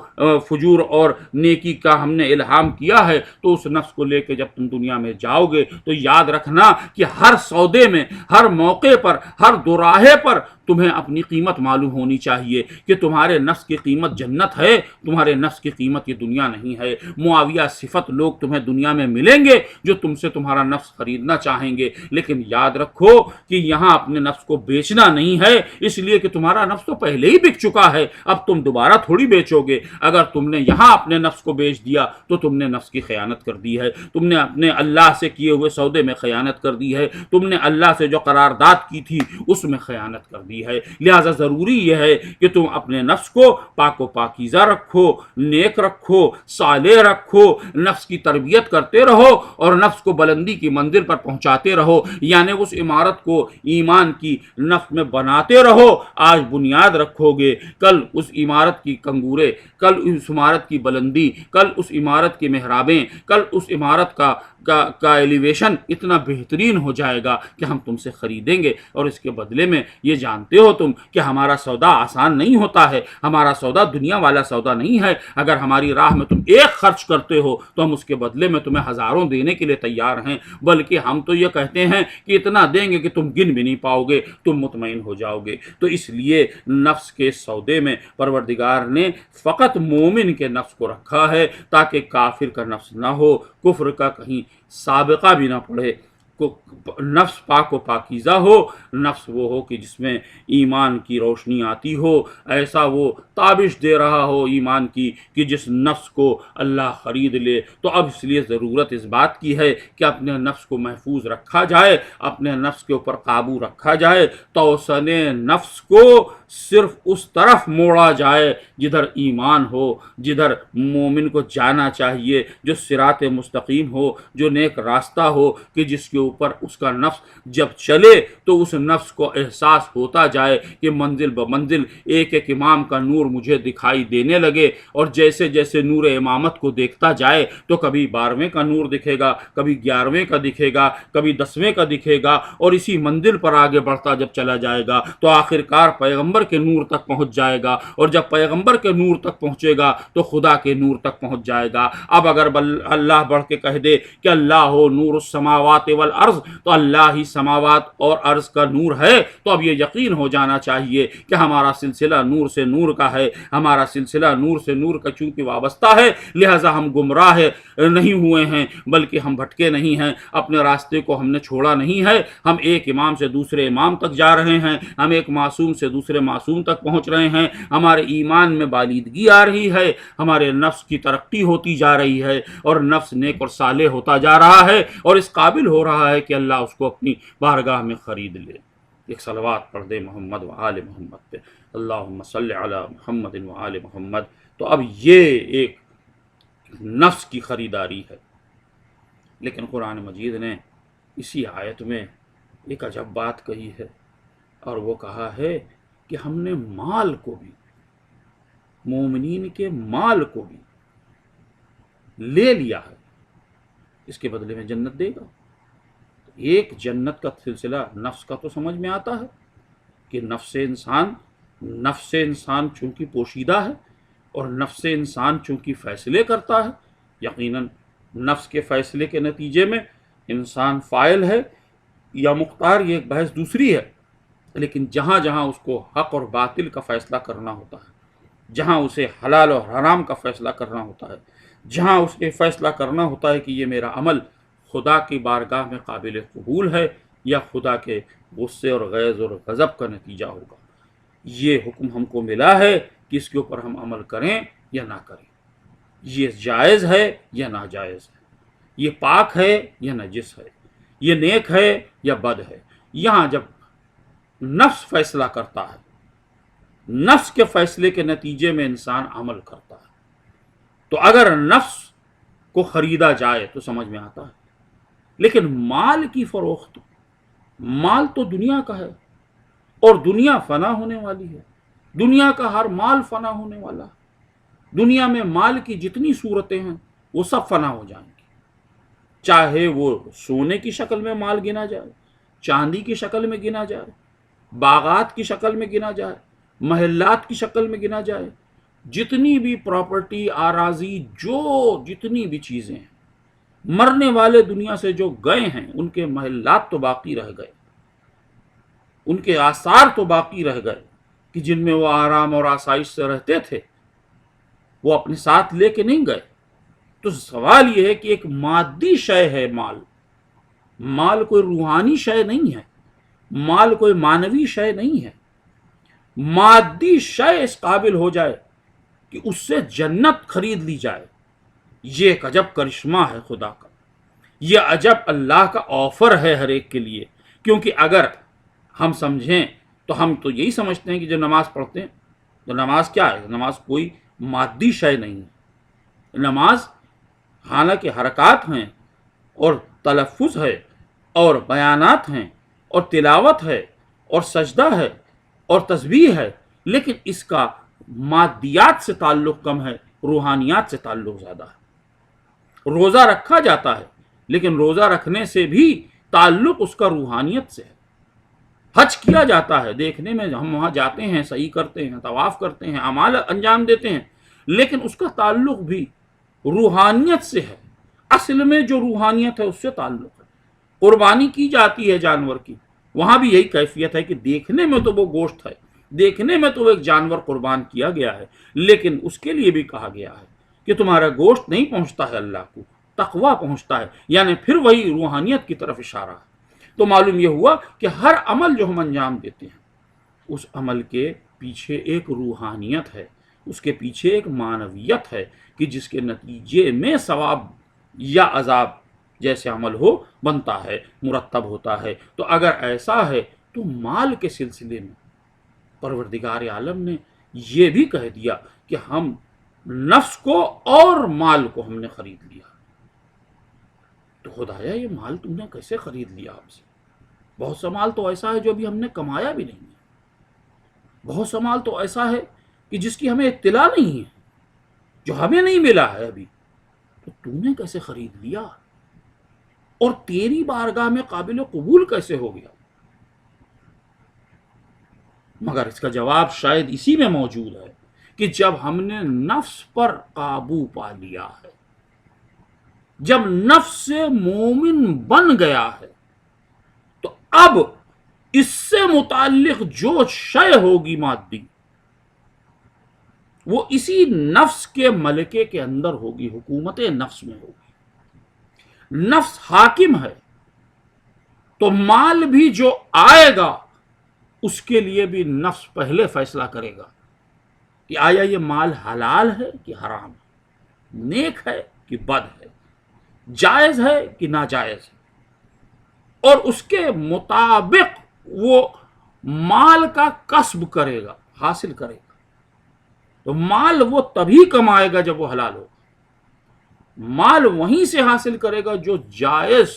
فجور اور نیکی کا ہم نے الہام کیا ہے، تو اس نفس کو لے کے جب تم دنیا میں جاؤ گے تو یاد رکھنا کہ ہر سودے میں، ہر موقع پر، ہر دوراہے پر تمہیں اپنی قیمت معلوم ہونی چاہیے کہ تمہارے نفس کی قیمت جنت ہے، تمہارے نفس کی قیمت یہ دنیا نہیں ہے۔ معاویہ صفت لوگ تمہیں دنیا میں ملیں گے جو تم سے تمہارا نفس خریدنا چاہیں گے، لیکن یاد رکھو کہ یہاں اپنے نفس کو بیچنا نہیں ہے، اس لیے کہ تمہارا نفس تو پہلے ہی بک چکا ہے، اب تم دوبارہ تھوڑی بیچو گے۔ اگر تم نے یہاں اپنے نفس کو بیچ دیا تو تم نے نفس کی خیانت کر دی ہے، تم نے اپنے اللہ سے کیے ہوئے سودے میں خیانت کر دی ہے، تم نے اللہ سے جو قرارداد کی تھی اس میں خیانت کر دی ہے۔ لہذا ضروری یہ ہے کہ تم اپنے نفس کو پاک و پاکیزہ رکھو، نیک رکھو، صالح رکھو، نفس کی تربیت کرتے رہو اور نفس کو بلندی کی منزل پر پہنچاتے رہو، یعنی اس عمارت کو ایمان کی نفس میں بناتے رہو۔ آج بنیاد رکھو گے، کل اس عمارت کی کنگورے، کل اس عمارت کی بلندی، کل اس عمارت کی محرابیں، کل اس عمارت کا ایلیویشن اتنا بہترین ہو جائے گا کہ ہم تم سے خریدیں گے، اور اس کے بدلے میں یہ جانتے ہو تم کہ ہمارا سودا آسان نہیں ہوتا ہے، ہمارا سودا دنیا والا سودا نہیں ہے۔ اگر ہماری راہ میں تم ایک خرچ کرتے ہو تو ہم اس کے بدلے میں تمہیں ہزاروں دینے کے لیے تیار ہیں، بلکہ ہم تو یہ کہتے ہیں کہ اتنا دیں گے کہ تم گن بھی نہیں پاؤ گے، تم مطمئن ہو جاؤ گے۔ تو اس لیے نفس کے سودے میں پروردگار نے فقط مومن کے نفس کو رکھا ہے تاکہ کافر کا نفس نہ ہو، کفر کا کہیں سابقہ بھی نہ پڑے، نفس پاک و پاکیزہ ہو، نفس وہ ہو کہ جس میں ایمان کی روشنی آتی ہو، ایسا وہ تابش دے رہا ہو ایمان کی کہ جس نفس کو اللہ خرید لے۔ تو اب اس لیے ضرورت اس بات کی ہے کہ اپنے نفس کو محفوظ رکھا جائے، اپنے نفس کے اوپر قابو رکھا جائے، توسن نفس کو صرف اس طرف موڑا جائے جدھر ایمان ہو، جدھر مومن کو جانا چاہیے، جو صراط مستقیم ہو، جو نیک راستہ ہو، کہ جس کے اوپر اس کا نفس جب چلے تو اس نفس کو احساس ہوتا جائے کہ منزل بمنزل ایک ایک امام کا نور مجھے دکھائی دینے لگے، اور جیسے جیسے نور امامت کو دیکھتا جائے تو کبھی 12ویں کا نور دکھے گا، کبھی 11ویں کا دکھے گا، کبھی 10ویں کا دکھے گا، اور اسی منزل پر آگے بڑھتا جب چلا جائے گا تو آخرکار پیغمبر کے نور تک پہنچ جائے گا، اور جب پیغمبر کے نور تک پہنچے گا تو خدا کے نور تک پہنچ جائے گا۔ اب اگر اللہ بڑھ کے کہہ دے کہ اللہ ہو نور السماوات والارض، تو اللہ ہی سماوات اور ارض کا نور ہے، تو اب یہ یقین ہو جانا چاہیے کہ ہمارا سلسلہ نور سے نور کا ہے، ہمارا سلسلہ نور سے نور کا چونکہ وابستہ ہے، لہذا ہم گمراہ نہیں ہوئے ہیں، بلکہ ہم بھٹکے نہیں ہیں، اپنے راستے کو ہم نے چھوڑا نہیں ہے، ہم ایک امام سے دوسرے امام تک جا رہے ہیں، ہم ایک معصوم سے دوسرے معصوم تک پہنچ رہے ہیں، ہمارے ایمان میں بالیدگی آ رہی ہے، ہمارے نفس کی ترقی ہوتی جا رہی ہے، اور نفس نیک اور صالح ہوتا جا رہا ہے، اور اس قابل ہو رہا ہے کہ اللہ اس کو اپنی بارگاہ میں خرید لے۔ ایک صلوات پڑھ دے محمد و آل محمد پہ، اللہم صلی علی محمد و آل محمد۔ تو اب یہ ایک نفس کی خریداری ہے، لیکن قرآن مجید نے اسی آیت میں ایک عجب بات کہی ہے، اور وہ کہا ہے کہ ہم نے مال کو بھی، مومنین کے مال کو بھی لے لیا ہے، اس کے بدلے میں جنت دے گا۔ ایک جنت کا سلسلہ نفس کا تو سمجھ میں آتا ہے کہ نفس انسان چونکہ پوشیدہ ہے، اور نفس انسان چونکہ فیصلے کرتا ہے، یقیناً نفس کے فیصلے کے نتیجے میں انسان فاعل ہے یا مختار، یہ ایک بحث دوسری ہے، لیکن جہاں جہاں اس کو حق اور باطل کا فیصلہ کرنا ہوتا ہے، جہاں اسے حلال اور حرام کا فیصلہ کرنا ہوتا ہے، جہاں اسے فیصلہ کرنا ہوتا ہے کہ یہ میرا عمل خدا کی بارگاہ میں قابل قبول ہے یا خدا کے غصے اور غیظ اور غضب کا نتیجہ ہوگا۔ یہ حکم ہم کو ملا ہے کہ اس کے اوپر ہم عمل کریں یا نہ کریں، یہ جائز ہے یا ناجائز ہے، یہ پاک ہے یا نجس ہے، یہ نیک ہے یا بد ہے۔ یہاں جب نفس فیصلہ کرتا ہے، نفس کے فیصلے کے نتیجے میں انسان عمل کرتا ہے، تو اگر نفس کو خریدا جائے تو سمجھ میں آتا ہے، لیکن مال کی فروخت، مال تو دنیا کا ہے اور دنیا فنا ہونے والی ہے، دنیا کا ہر مال فنا ہونے والا ہے، دنیا میں مال کی جتنی صورتیں ہیں وہ سب فنا ہو جائیں گی، چاہے وہ سونے کی شکل میں مال گنا جائے، چاندی کی شکل میں گنا جائے، باغات کی شکل میں گنا جائے، محلات کی شکل میں گنا جائے، جتنی بھی پراپرٹی، آراضی، جو جتنی بھی چیزیں ہیں، مرنے والے دنیا سے جو گئے ہیں ان کے محلات تو باقی رہ گئے، ان کے آثار تو باقی رہ گئے کہ جن میں وہ آرام اور آسائش سے رہتے تھے، وہ اپنے ساتھ لے کے نہیں گئے۔ تو سوال یہ ہے کہ ایک مادی شے ہے مال، مال کوئی روحانی شے نہیں ہے، مال کوئی مانوی شے نہیں ہے۔ مادی شے اس قابل ہو جائے کہ اس سے جنت خرید لی جائے، یہ ایک عجب کرشمہ ہے خدا کا، یہ عجب اللہ کا آفر ہے ہر ایک کے لیے۔ کیونکہ اگر ہم سمجھیں تو ہم تو یہی سمجھتے ہیں کہ جو نماز پڑھتے ہیں تو نماز کیا ہے؟ نماز کوئی مادی شے نہیں ہے۔ نماز حالانکہ حرکات ہیں اور تلفظ ہے اور بیانات ہیں اور تلاوت ہے اور سجدہ ہے اور تسبیح ہے، لیکن اس کا مادیات سے تعلق کم ہے، روحانیات سے تعلق زیادہ ہے۔ روزہ رکھا جاتا ہے لیکن روزہ رکھنے سے بھی تعلق اس کا روحانیت سے ہے۔ حج کیا جاتا ہے، دیکھنے میں ہم وہاں جاتے ہیں، صحیح کرتے ہیں، طواف کرتے ہیں، اعمال انجام دیتے ہیں، لیکن اس کا تعلق بھی روحانیت سے ہے۔ اصل میں جو روحانیت ہے اس سے تعلق ہے۔ قربانی کی جاتی ہے جانور کی، وہاں بھی یہی کیفیت ہے کہ دیکھنے میں تو وہ گوشت ہے، دیکھنے میں تو وہ ایک جانور قربان کیا گیا ہے، لیکن اس کے لیے بھی کہا گیا ہے کہ تمہارا گوشت نہیں پہنچتا ہے اللہ کو، تقویٰ پہنچتا ہے، یعنی پھر وہی روحانیت کی طرف اشارہ ہے۔ تو معلوم یہ ہوا کہ ہر عمل جو ہم انجام دیتے ہیں اس عمل کے پیچھے ایک روحانیت ہے، اس کے پیچھے ایک معنویت ہے کہ جس کے نتیجے میں ثواب یا عذاب جیسے عمل ہو بنتا ہے، مرتب ہوتا ہے۔ تو اگر ایسا ہے تو مال کے سلسلے میں پروردگار عالم نے یہ بھی کہہ دیا کہ ہم نفس کو اور مال کو ہم نے خرید لیا۔ تو خدایا یہ مال تم نے کیسے خرید لیا ہم سے؟ بہت سا مال تو ایسا ہے جو ابھی ہم نے کمایا بھی نہیں ہے، بہت سا مال تو ایسا ہے کہ جس کی ہمیں اطلاع نہیں ہے، جو ہمیں نہیں ملا ہے ابھی، تو تم نے کیسے خرید لیا اور تیری بارگاہ میں قابل قبول کیسے ہو گیا؟ مگر اس کا جواب شاید اسی میں موجود ہے کہ جب ہم نے نفس پر قابو پا لیا ہے، جب نفس سے مومن بن گیا ہے، تو اب اس سے متعلق جو شے ہوگی مادی، وہ اسی نفس کے ملکے کے اندر ہوگی، حکومت نفس میں ہوگی۔ نفس حاکم ہے تو مال بھی جو آئے گا اس کے لیے بھی نفس پہلے فیصلہ کرے گا کہ آیا یہ مال حلال ہے کہ حرام ہے، نیک ہے کہ بد ہے، جائز ہے کہ ناجائز ہے، اور اس کے مطابق وہ مال کا کسب کرے گا، حاصل کرے گا۔ تو مال وہ تبھی کمائے گا جب وہ حلال ہوگا، مال وہیں سے حاصل کرے گا جو جائز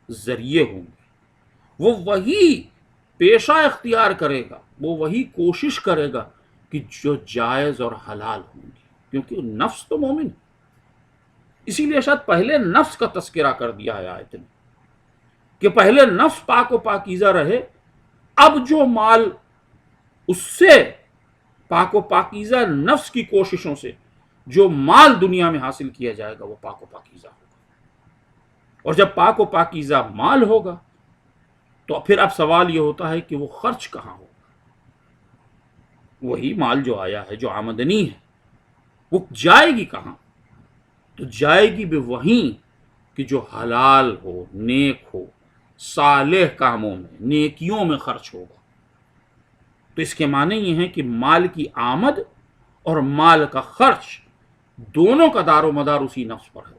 ذریعے ہوں گے، وہ وہی پیشہ اختیار کرے گا، وہ وہی کوشش کرے گا کہ جو جائز اور حلال ہوں گے، کیونکہ نفس تو مومن ہے۔ اسی لیے شاید پہلے نفس کا تذکرہ کر دیا ہے آیت نے کہ پہلے نفس پاک و پاکیزہ رہے، اب جو مال اس سے پاک و پاکیزہ نفس کی کوششوں سے جو مال دنیا میں حاصل کیا جائے گا وہ پاک و پاکیزہ ہوگا، اور جب پاک و پاکیزہ مال ہوگا تو پھر اب سوال یہ ہوتا ہے کہ وہ خرچ کہاں ہوگا؟ وہی مال جو آیا ہے، جو آمدنی ہے، وہ جائے گی کہاں؟ تو جائے گی بھی وہیں کہ جو حلال ہو، نیک ہو، صالح کاموں میں، نیکیوں میں خرچ ہوگا۔ تو اس کے معنی یہ ہے کہ مال کی آمد اور مال کا خرچ دونوں کا دار و مدار اسی نفس پر ہے۔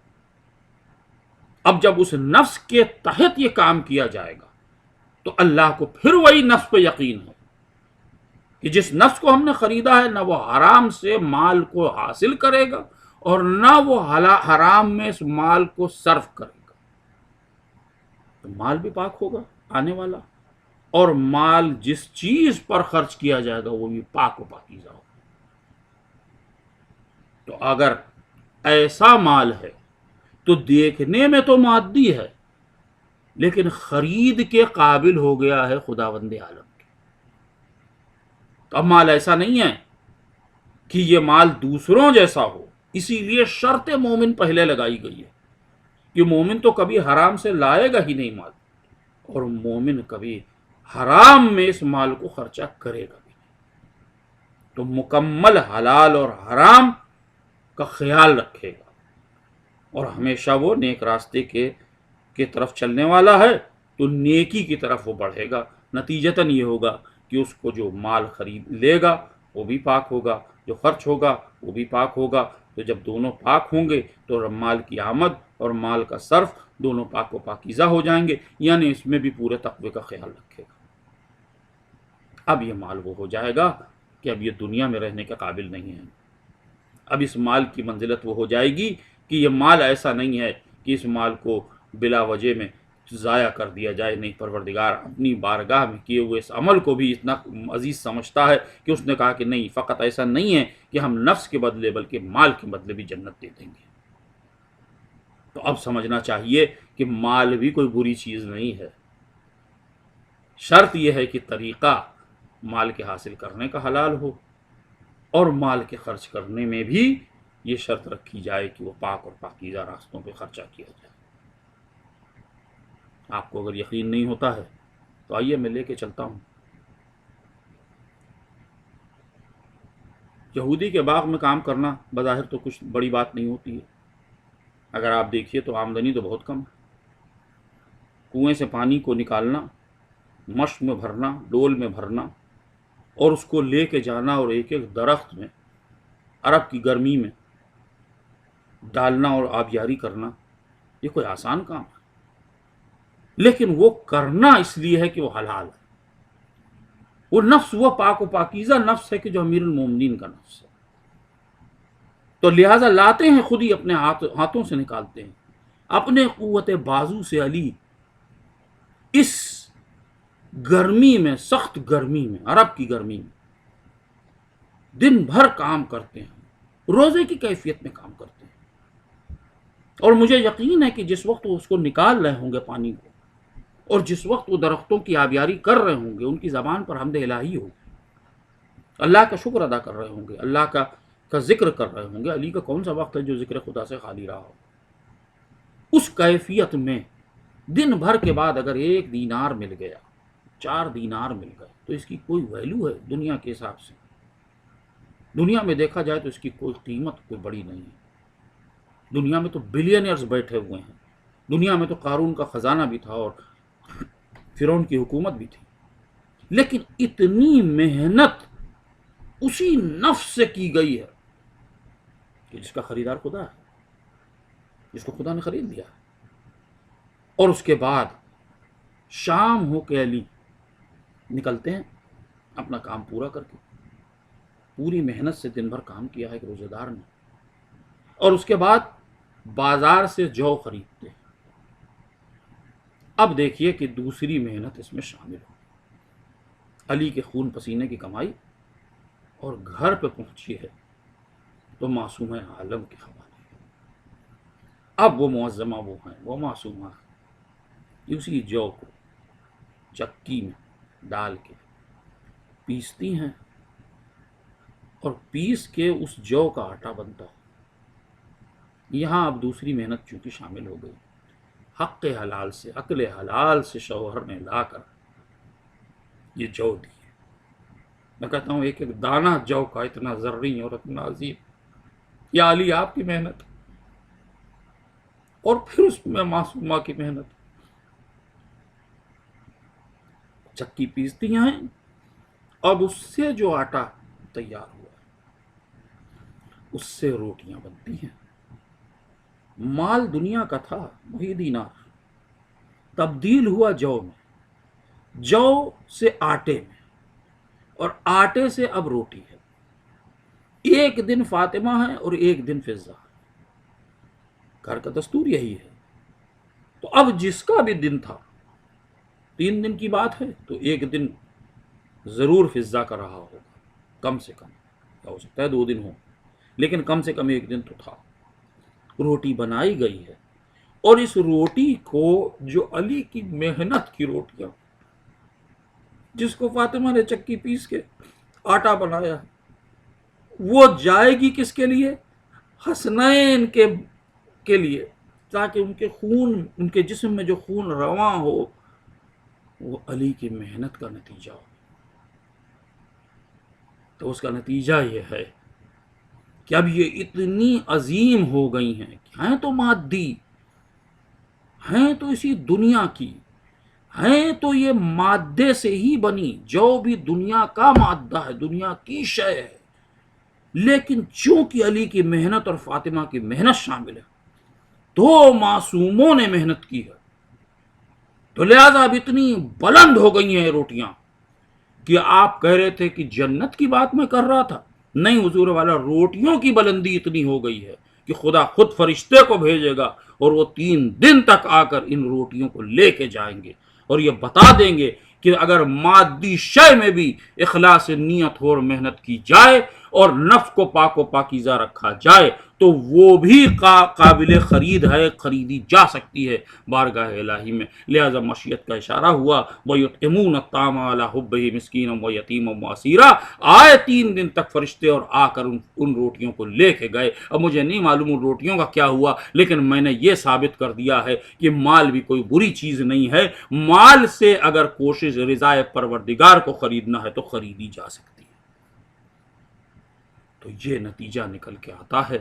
اب جب اس نفس کے تحت یہ کام کیا جائے گا تو اللہ کو پھر وہی نفس پہ یقین ہے کہ جس نفس کو ہم نے خریدا ہے، نہ وہ حرام سے مال کو حاصل کرے گا اور نہ وہ حرام میں اس مال کو صرف کرے گا۔ تو مال بھی پاک ہوگا آنے والا، اور مال جس چیز پر خرچ کیا جائے گا وہ بھی پاک و پاکیزہ ہوگا۔ تو اگر ایسا مال ہے تو دیکھنے میں تو مادی ہے، لیکن خرید کے قابل ہو گیا ہے خداوند عالم کے۔ تو اب مال ایسا نہیں ہے کہ یہ مال دوسروں جیسا ہو، اسی لیے شرط مومن پہلے لگائی گئی ہے کہ مومن تو کبھی حرام سے لائے گا ہی نہیں مال، اور مومن کبھی حرام میں اس مال کو خرچہ کرے گا بھی نہیں۔ تو مکمل حلال اور حرام کا خیال رکھے گا، اور ہمیشہ وہ نیک راستے کے طرف چلنے والا ہے تو نیکی کی طرف وہ بڑھے گا۔ نتیجتاً یہ ہوگا کہ اس کو جو مال خرید لے گا وہ بھی پاک ہوگا، جو خرچ ہوگا وہ بھی پاک ہوگا۔ تو جب دونوں پاک ہوں گے تو مال کی آمد اور مال کا صرف دونوں پاک و پاکیزہ ہو جائیں گے، یعنی اس میں بھی پورے تقوی کا خیال رکھے گا۔ اب یہ مال وہ ہو جائے گا کہ اب یہ دنیا میں رہنے کے قابل نہیں ہے۔ اب اس مال کی منزلت وہ ہو جائے گی کہ یہ مال ایسا نہیں ہے کہ اس مال کو بلا وجہ میں ضائع کر دیا جائے۔ نہیں، پروردگار اپنی بارگاہ میں کیے ہوئے اس عمل کو بھی اتنا عزیز سمجھتا ہے کہ اس نے کہا کہ نہیں، فقط ایسا نہیں ہے کہ ہم نفس کے بدلے بلکہ مال کے بدلے بھی جنت دے دیں گے۔ تو اب سمجھنا چاہیے کہ مال بھی کوئی بری چیز نہیں ہے، شرط یہ ہے کہ طریقہ مال کے حاصل کرنے کا حلال ہو، اور مال کے خرچ کرنے میں بھی یہ شرط رکھی جائے کہ وہ پاک اور پاکیزہ راستوں پہ خرچہ کیا جائے۔ آپ کو اگر یقین نہیں ہوتا ہے تو آئیے میں لے کے چلتا ہوں۔ یہودی کے باغ میں کام کرنا بظاہر تو کچھ بڑی بات نہیں ہوتی ہے، اگر آپ دیکھیے تو آمدنی تو بہت کم ہے۔ کنویں سے پانی کو نکالنا، مشک میں بھرنا، ڈول میں بھرنا، اور اس کو لے کے جانا اور ایک ایک درخت میں عرب کی گرمی میں ڈالنا اور آبیاری کرنا، یہ کوئی آسان کام ہے، لیکن وہ کرنا اس لیے ہے کہ وہ حلال ہے۔ وہ نفس، وہ پاک و پاکیزہ نفس ہے کہ جو امیر المومنین کا نفس ہے، تو لہٰذا لاتے ہیں خود ہی اپنے ہاتھوں سے نکالتے ہیں اپنے قوت بازو سے علی اس گرمی میں، سخت گرمی میں، عرب کی گرمی میں دن بھر کام کرتے ہیں، روزے کی کیفیت میں کام کرتے ہیں، اور مجھے یقین ہے کہ جس وقت وہ اس کو نکال رہے ہوں گے پانی کو، اور جس وقت وہ درختوں کی آبیاری کر رہے ہوں گے، ان کی زبان پر حمد الہی ہوگی، اللہ کا شکر ادا کر رہے ہوں گے، اللہ کا ذکر کر رہے ہوں گے۔ علی کا کون سا وقت ہے جو ذکر خدا سے خالی رہا ہو؟ اس کیفیت میں دن بھر کے بعد اگر 1 دینار مل گیا، 4 دینار مل گئے، تو اس کی کوئی ویلیو ہے دنیا کے حساب سے؟ دنیا میں دیکھا جائے تو اس کی کوئی قیمت کوئی بڑی نہیں ہے۔ دنیا میں تو بلینئرز بیٹھے ہوئے ہیں، دنیا میں تو قارون کا خزانہ بھی تھا اور فرعون کی حکومت بھی تھی، لیکن اتنی محنت اسی نفس سے کی گئی ہے کہ جس کا خریدار خدا ہے، جس کو خدا نے خرید لیا ہے۔ اور اس کے بعد شام ہو کے علی نکلتے ہیں اپنا کام پورا کر کے، پوری محنت سے دن بھر کام کیا ہے ایک روزے دار نے، اور اس کے بعد بازار سے جو خریدتے ہیں۔ اب دیکھیے کہ دوسری محنت اس میں شامل ہو، علی کے خون پسینے کی کمائی، اور گھر پہ پہنچی ہے تو معصوم عالم کے حوالے۔ اب وہ معظمہ وہ ہیں، وہ معصومہ ہیں، اسی جو کو چکی میں ڈال کے پیستی ہیں، اور پیس کے اس جو کا آٹا بنتا ہے۔ یہاں اب دوسری محنت چونکہ شامل ہو گئی، حق حلال سے، عقل حلال سے شوہر نے لا کر یہ جو دی، میں کہتا ہوں ایک ایک دانہ جو کا اتنا ذرّی اور اتنا عظیم، یا علی آپ کی محنت، اور پھر اس میں معصومہ کی محنت. چکی پیستی ہیں، اب اس سے جو آٹا تیار ہوا اس سے روٹیاں بنتی ہیں. مال دنیا کا تھا وہی دینار، تبدیل ہوا جو میں، جو سے آٹے میں، اور آٹے سے اب روٹی ہے. ایک دن فاطمہ ہے اور ایک دن فضہ. گھر کا دستور یہی ہے. تو اب جس کا بھی دن تھا، 3 دن کی بات ہے تو ایک دن ضرور فضہ کا رہا ہوگا کم سے کم، یا ہو سکتا ہے 2 دن ہو، لیکن کم سے کم ایک دن تو تھا. روٹی بنائی گئی ہے، اور اس روٹی کو جو علی کی محنت کی روٹیاں، جس کو فاطمہ نے چکی پیس کے آٹا بنایا، وہ جائے گی کس کے لیے؟ حسنین کے لیے، تاکہ ان کے خون، ان کے جسم میں جو خون رواں ہو وہ علی کی محنت کا نتیجہ ہو. تو اس کا نتیجہ یہ ہے کہ اب یہ اتنی عظیم ہو گئی ہیں تو مادی، ہیں تو اسی دنیا کی، ہیں تو یہ مادے سے ہی بنی، جو بھی دنیا کا مادہ ہے، دنیا کی شے ہے، لیکن چونکہ علی کی محنت اور فاطمہ کی محنت شامل ہے، 2 معصوموں نے محنت کی ہے، تو لہذا اب اتنی بلند ہو گئی ہیں یہ روٹیاں کہ آپ کہہ رہے تھے کہ جنت کی بات میں کر رہا تھا. نہیں حضور والا، روٹیوں کی بلندی اتنی ہو گئی ہے کہ خدا خود فرشتے کو بھیجے گا اور وہ 3 دن تک آ کر ان روٹیوں کو لے کے جائیں گے اور یہ بتا دیں گے کہ اگر مادی شے میں بھی اخلاص نیت ہو اور محنت کی جائے اور نفس کو پاک و پاکیزہ رکھا جائے تو وہ بھی قابل خرید ہے، خریدی جا سکتی ہے بارگاہ الہی میں. لہذا مشیت کا اشارہ ہوا، وَيُطْعِمُونَ الطَّعَامَ عَلَىٰ حُبِّهِ مِسْكِينًا وَيَتِيمًا وَأَسِيرًا. آئے 3 دن تک فرشتے اور آ کر ان روٹیوں کو لے کے گئے. اب مجھے نہیں معلوم ان روٹیوں کا کیا ہوا، لیکن میں نے یہ ثابت کر دیا ہے کہ مال بھی کوئی بری چیز نہیں ہے. مال سے اگر کوشش رضائے پروردگار کو خریدنا ہے تو خریدی جا سکتی ہے. تو یہ نتیجہ نکل کے آتا ہے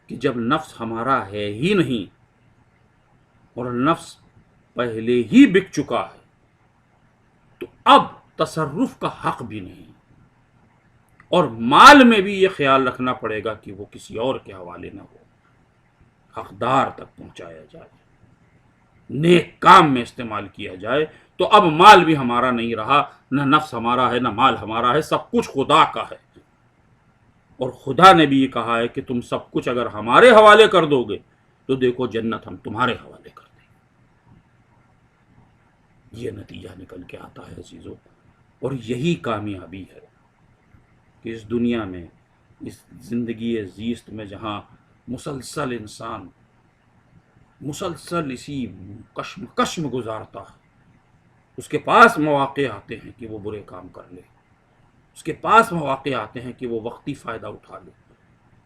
کہ جب نفس ہمارا ہے ہی نہیں اور نفس پہلے ہی بک چکا ہے تو اب تصرف کا حق بھی نہیں، اور مال میں بھی یہ خیال رکھنا پڑے گا کہ وہ کسی اور کے حوالے نہ ہو، حقدار تک پہنچایا جائے، نیک کام میں استعمال کیا جائے. تو اب مال بھی ہمارا نہیں رہا، نہ نفس ہمارا ہے، نہ مال ہمارا ہے، سب کچھ خدا کا ہے. اور خدا نے بھی یہ کہا ہے کہ تم سب کچھ اگر ہمارے حوالے کر دو گے تو دیکھو جنت ہم تمہارے حوالے کر دیں گے. یہ نتیجہ نکل کے آتا ہے عزیزو، اور یہی کامیابی ہے کہ اس دنیا میں، اس زندگی زیست میں، جہاں مسلسل انسان مسلسل اسی کشم گزارتا ہے، اس کے پاس مواقع آتے ہیں کہ وہ برے کام کر لے، اس کے پاس مواقع آتے ہیں کہ وہ وقتی فائدہ اٹھا لے،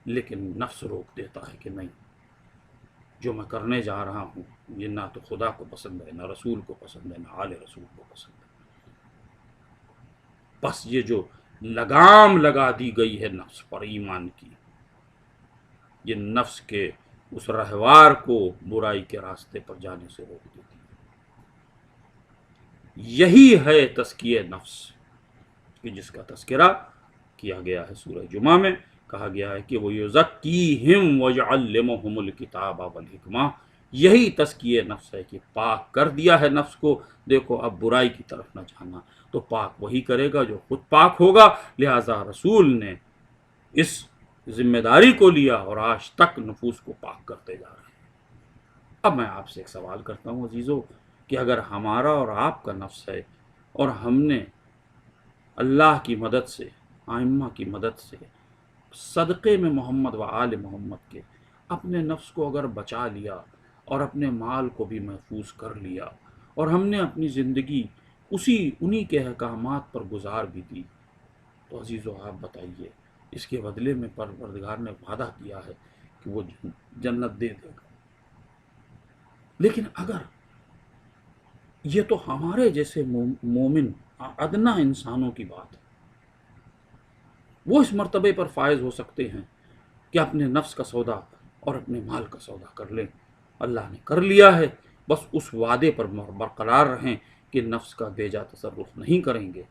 لیکن نفس روک دیتا ہے کہ نہیں، جو میں کرنے جا رہا ہوں یہ نہ تو خدا کو پسند ہے، نہ رسول کو پسند ہے، نہ آل رسول کو پسند ہے. بس یہ جو لگام لگا دی گئی ہے نفس پر ایمان کی، یہ نفس کے اس رہوار کو برائی کے راستے پر جانے سے روک دیتی ہے. یہی ہے تزکیہ نفس کہ جس کا تذکرہ کیا گیا ہے سورہ جمعہ میں. کہا گیا ہے کہ وہ یزکیہم ویعلمہم الکتاب والحکمہ. یہی تزکیہ نفس ہے کہ پاک کر دیا ہے نفس کو. دیکھو اب برائی کی طرف نہ جانا، تو پاک وہی کرے گا جو خود پاک ہوگا. لہٰذا رسول نے اس ذمہ داری کو لیا اور آج تک نفوس کو پاک کرتے جا رہے ہیں. اب میں آپ سے ایک سوال کرتا ہوں عزیزو، کہ اگر ہمارا اور آپ کا نفس ہے اور ہم نے اللہ کی مدد سے، ائمہ کی مدد سے، صدقے میں محمد و آل محمد کے اپنے نفس کو اگر بچا لیا اور اپنے مال کو بھی محفوظ کر لیا اور ہم نے اپنی زندگی انہی کے احکامات پر گزار بھی دی، تو عزیزو آپ بتائیے اس کے بدلے میں پروردگار نے وعدہ کیا ہے کہ وہ جنت دے دے گا. لیکن اگر یہ تو ہمارے جیسے مومن ادنا انسانوں کی بات ہے، وہ اس مرتبے پر فائز ہو سکتے ہیں کہ اپنے نفس کا سودا اور اپنے مال کا سودا کر لیں۔ اللہ نے کر لیا ہے، بس اس وعدے پر برقرار رہیں کہ نفس کا بیجا تصرف نہیں کریں گے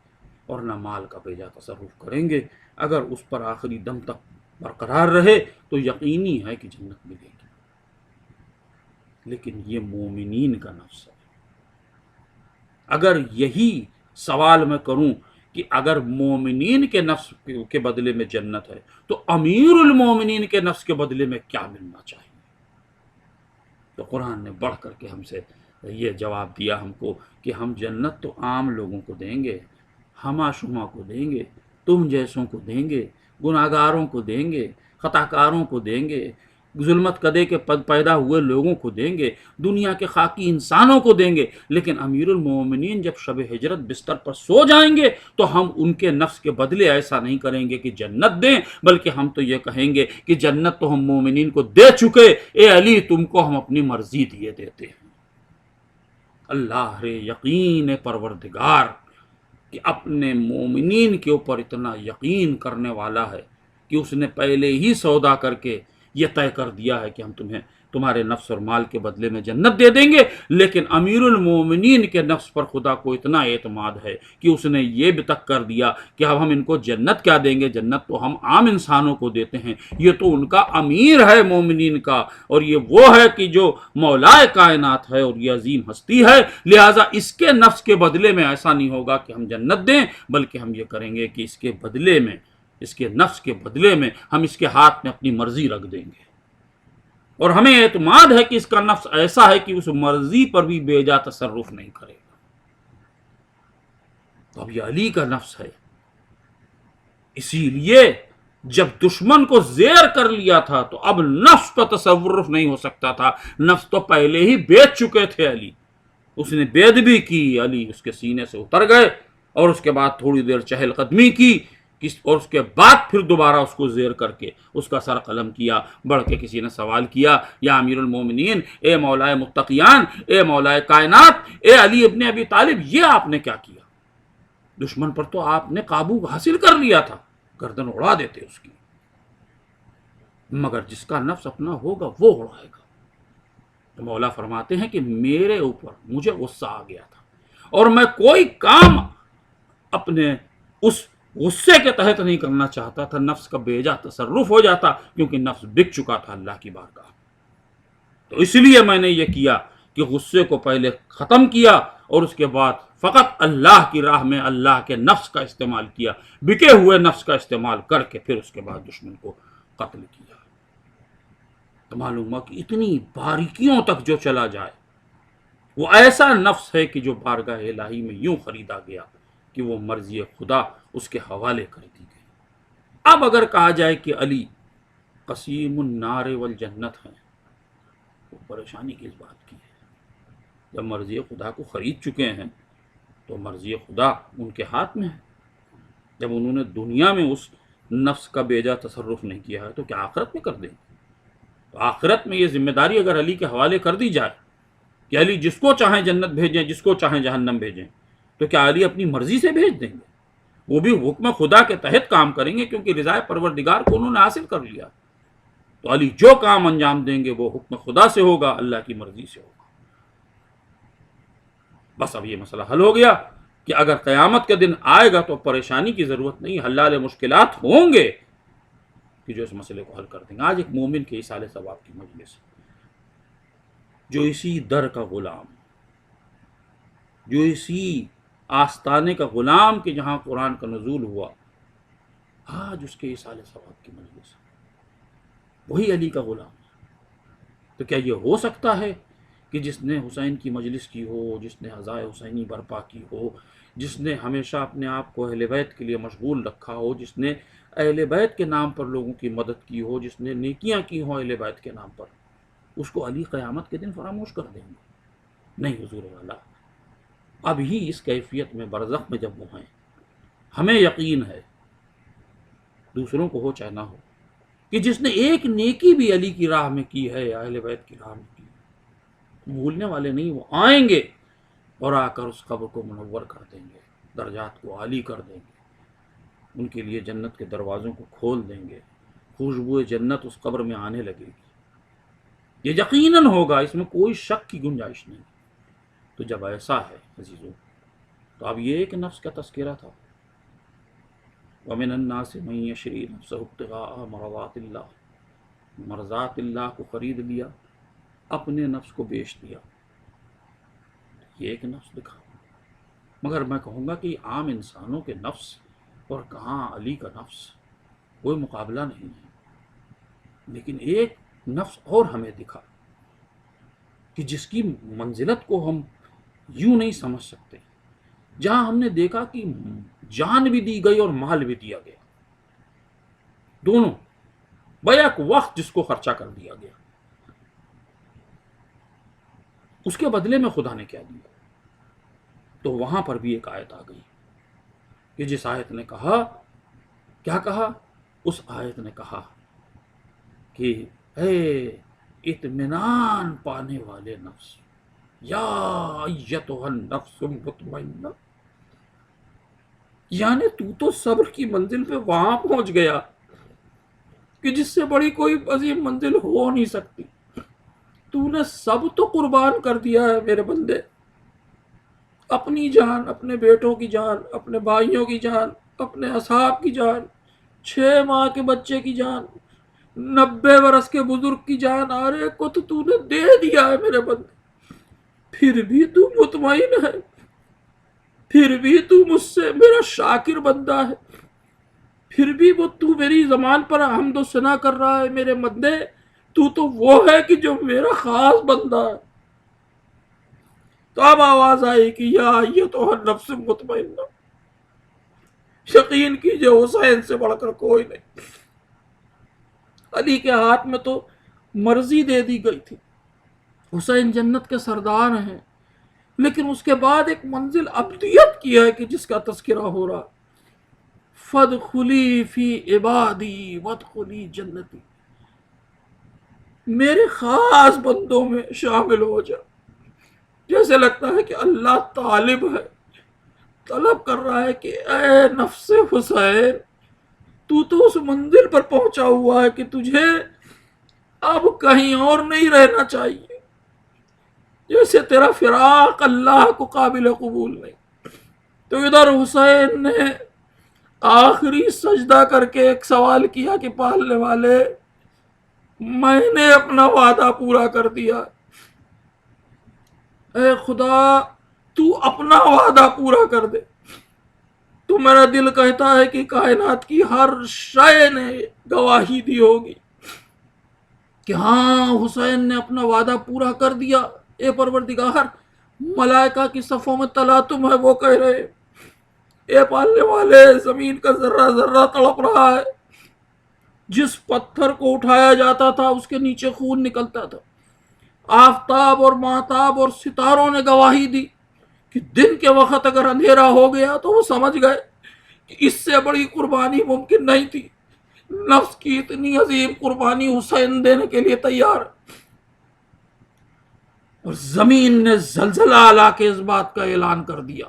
اور نہ مال کا بیجا تصرف کریں گے۔ اگر اس پر آخری دم تک برقرار رہے تو یقینی ہے کہ جنت ملے گی۔ لیکن یہ مومنین کا نفس ہے۔ اگر یہی سوال میں کروں کہ اگر مومنین کے نفس کے بدلے میں جنت ہے تو امیر المومنین کے نفس کے بدلے میں کیا ملنا چاہیے؟ تو قرآن نے بڑھ کر کے ہم سے یہ جواب دیا ہم کو کہ ہم جنت تو عام لوگوں کو دیں گے، ہما شما کو دیں گے، تم جیسوں کو دیں گے، گناہگاروں کو دیں گے، خطا کاروں کو دیں گے، ظلمت کدے کے پیدا ہوئے لوگوں کو دیں گے، دنیا کے خاکی انسانوں کو دیں گے۔ لیکن امیر المومنین جب شب ہجرت بستر پر سو جائیں گے تو ہم ان کے نفس کے بدلے ایسا نہیں کریں گے کہ جنت دیں، بلکہ ہم تو یہ کہیں گے کہ جنت تو ہم مومنین کو دے چکے، اے علی تم کو ہم اپنی مرضی دیے دیتے ہیں۔ اللہ رے یقین پروردگار کہ اپنے مومنین کے اوپر اتنا یقین کرنے والا ہے کہ اس نے پہلے ہی سودا کر کے یہ طے کر دیا ہے کہ ہم تمہارے نفس اور مال کے بدلے میں جنت دے دیں گے۔ لیکن امیر المومنین کے نفس پر خدا کو اتنا اعتماد ہے کہ اس نے یہ بھی تک کر دیا کہ اب ہم ان کو جنت کیا دیں گے، جنت تو ہم عام انسانوں کو دیتے ہیں، یہ تو ان کا امیر ہے مومنین کا، اور یہ وہ ہے کہ جو مولائے کائنات ہے اور یہ عظیم ہستی ہے، لہٰذا اس کے نفس کے بدلے میں ایسا نہیں ہوگا کہ ہم جنت دیں، بلکہ ہم یہ کریں گے کہ اس کے بدلے میں، اس کے نفس کے بدلے میں ہم اس کے ہاتھ میں اپنی مرضی رکھ دیں گے، اور ہمیں اعتماد ہے کہ اس کا نفس ایسا ہے کہ اس مرضی پر بھی بیجا تصرف نہیں کرے گا۔ تو اب یہ علی کا نفس ہے، اسی لیے جب دشمن کو زیر کر لیا تھا تو اب نفس کا تصرف نہیں ہو سکتا تھا، نفس تو پہلے ہی بیچ چکے تھے علی، اس نے بید بھی کی، علی اس کے سینے سے اتر گئے اور اس کے بعد تھوڑی دیر چہل قدمی کی، اور اس کے بعد پھر دوبارہ اس کو زیر کر کے اس کا سر قلم کیا۔ بڑھ کے کسی نے سوال کیا، یا امیر المومنین، اے مولائے متقیان، اے مولائے کائنات، اے علی ابن ابی طالب، یہ آپ نے کیا کیا؟ دشمن پر تو آپ نے قابو حاصل کر لیا تھا، گردن اڑا دیتے اس کی، مگر جس کا نفس اپنا ہوگا وہ اڑائے گا۔ تو مولا فرماتے ہیں کہ میرے اوپر مجھے غصہ آ گیا تھا اور میں کوئی کام اپنے اس غصے کے تحت نہیں کرنا چاہتا تھا، نفس کا بیجا تصرف ہو جاتا کیونکہ نفس بک چکا تھا اللہ کی بارگاہ۔ تو اس لیے میں نے یہ کیا کہ غصے کو پہلے ختم کیا اور اس کے بعد فقط اللہ کی راہ میں اللہ کے نفس کا استعمال کیا، بکے ہوئے نفس کا استعمال کر کے پھر اس کے بعد دشمن کو قتل کیا۔ تو معلوم ہوا کہ اتنی باریکیوں تک جو چلا جائے وہ ایسا نفس ہے کہ جو بارگاہ الہی میں یوں خریدا گیا کہ وہ مرضی خدا اس کے حوالے کر دی گئی۔ اب اگر کہا جائے کہ علی قسیم النار والجنت ہیں، تو پریشانی کس بات کی ہے؟ جب مرضی خدا کو خرید چکے ہیں تو مرضی خدا ان کے ہاتھ میں ہے۔ جب انہوں نے دنیا میں اس نفس کا بیجا تصرف نہیں کیا ہے تو کیا آخرت میں کر دیں گے؟ تو آخرت میں یہ ذمہ داری اگر علی کے حوالے کر دی جائے کہ علی جس کو چاہیں جنت بھیجیں، جس کو چاہیں جہنم بھیجیں، تو کیا علی اپنی مرضی سے بھیج دیں گے؟ وہ بھی حکم خدا کے تحت کام کریں گے کیونکہ رضا پروردگار کو انہوں نے حاصل کر لیا۔ تو علی جو کام انجام دیں گے وہ حکم خدا سے ہوگا، اللہ کی مرضی سے ہوگا۔ بس اب یہ مسئلہ حل ہو گیا کہ اگر قیامت کے دن آئے گا تو پریشانی کی ضرورت نہیں، حلال مشکلات ہوں گے کہ جو اس مسئلے کو حل کر دیں گے۔ آج ایک مومن کے ایصال ثواب کی مجلس، جو اسی در کا غلام، جو اسی آستانے کا غلام کہ جہاں قرآن کا نزول ہوا، آج اس کے ایصال ثواب کی مجلس، وہی علی کا غلام ہے۔ تو کیا یہ ہو سکتا ہے کہ جس نے حسین کی مجلس کی ہو، جس نے عزائے حسینی برپا کی ہو، جس نے ہمیشہ اپنے آپ کو اہل بیت کے لیے مشغول رکھا ہو، جس نے اہل بیت کے نام پر لوگوں کی مدد کی ہو، جس نے نیکیاں کی ہوں اہل بیت کے نام پر، اس کو علی قیامت کے دن فراموش کر دیں گے؟ نہیں حضور والا، اب ہی اس کیفیت میں برزخ میں جب وہ ہیں، ہمیں یقین ہے، دوسروں کو ہو چاہے نہ ہو، کہ جس نے ایک نیکی بھی علی کی راہ میں کی ہے، اہل بیت کی راہ میں کی، بھولنے والے نہیں، وہ آئیں گے اور آ کر اس قبر کو منور کر دیں گے، درجات کو عالی کر دیں گے۔ ان کے لیے جنت کے دروازوں کو کھول دیں گے، خوشبو جنت اس قبر میں آنے لگے گی، یہ یقیناً ہوگا، اس میں کوئی شک کی گنجائش نہیں۔ تو جب ایسا ہے عزیزوں، تو اب یہ ایک نفس کا تذکرہ تھا، وَمِنَ النَّاسِ مَن يَشْرِي نَفْسَهُ ابْتِغَاءَ مَرْضَاتِ اللَّهِ، مرضات اللہ کو خرید لیا، اپنے نفس کو بیچ دیا، یہ ایک نفس دکھا۔ مگر میں کہوں گا کہ عام انسانوں کے نفس اور کہاں علی کا نفس، کوئی مقابلہ نہیں ہے، لیکن ایک نفس اور ہمیں دکھا کہ جس کی منزلت کو ہم یوں نہیں سمجھ سکتے، جہاں ہم نے دیکھا کہ جان بھی دی گئی اور مال بھی دیا گیا، دونوں بیک وقت جس کو خرچہ کر دیا گیا، اس کے بدلے میں خدا نے کیا دیا؟ تو وہاں پر بھی ایک آیت آ گئی کہ جس آیت نے کہا، کیا کہا؟ اس آیت نے کہا کہ اے اطمینان پانے والے نفس، یا ایتھا النفس المطمئنہ، یعنی تو صبر کی منزل پہ وہاں پہنچ گیا کہ جس سے بڑی کوئی عظیم منزل ہو نہیں سکتی، تو نے سب تو قربان کر دیا ہے میرے بندے، اپنی جان، اپنے بیٹوں کی جان، اپنے بھائیوں کی جان، اپنے اصحاب کی جان، 6 ماہ کے بچے کی جان، 90 برس کے بزرگ کی جان، آرے کو تو نے دے دیا ہے میرے بندے، پھر بھی تو مطمئن ہے، پھر بھی تو مجھ سے میرا شاکر بندہ ہے، پھر بھی وہ تو میری زبان پر حمد و ثنا کر رہا ہے میرے بندے، تو وہ ہے کہ جو میرا خاص بندہ ہے۔ تو اب آواز آئی کہ یا ایتھا النفس مطمئنہ، یقین کیجئے حسین سے بڑھ کر کوئی نہیں۔ علی کے ہاتھ میں تو مرضی دے دی گئی تھی، حسین جنت کے سردار ہیں، لیکن اس کے بعد ایک منزل ابدیت کی ہے کہ جس کا تذکرہ ہو رہا، فَادْخُلِي فِي عِبَادِي وَادْخُلِي جنتی، میرے خاص بندوں میں شامل ہو جا۔ جیسے لگتا ہے کہ اللہ طالب ہے، طلب کر رہا ہے کہ اے نفس حسین، تو اس منزل پر پہنچا ہوا ہے کہ تجھے اب کہیں اور نہیں رہنا چاہیے، جیسے تیرا فراق اللہ کو قابل قبول نہیں۔ تو ادھر حسین نے آخری سجدہ کر کے ایک سوال کیا کہ پالنے والے، میں نے اپنا وعدہ پورا کر دیا، اے خدا تو اپنا وعدہ پورا کر دے۔ تو میرا دل کہتا ہے کہ کائنات کی ہر شے نے گواہی دی ہوگی کہ ہاں حسین نے اپنا وعدہ پورا کر دیا۔ اے پروردگار، ملائکہ کی صفوں میں تلاطم ہے، وہ کہہ رہے اے پالنے والے، زمین کا ذرہ ذرہ تڑپ رہا ہے، جس پتھر کو اٹھایا جاتا تھا اس کے نیچے خون نکلتا تھا۔ آفتاب اور ماہتاب اور ستاروں نے گواہی دی کہ دن کے وقت اگر اندھیرا ہو گیا تو وہ سمجھ گئے کہ اس سے بڑی قربانی ممکن نہیں تھی۔ نفس کی اتنی عظیم قربانی حسین دینے کے لیے تیار، اور زمین نے زلزلہ لا کے اس بات کا اعلان کر دیا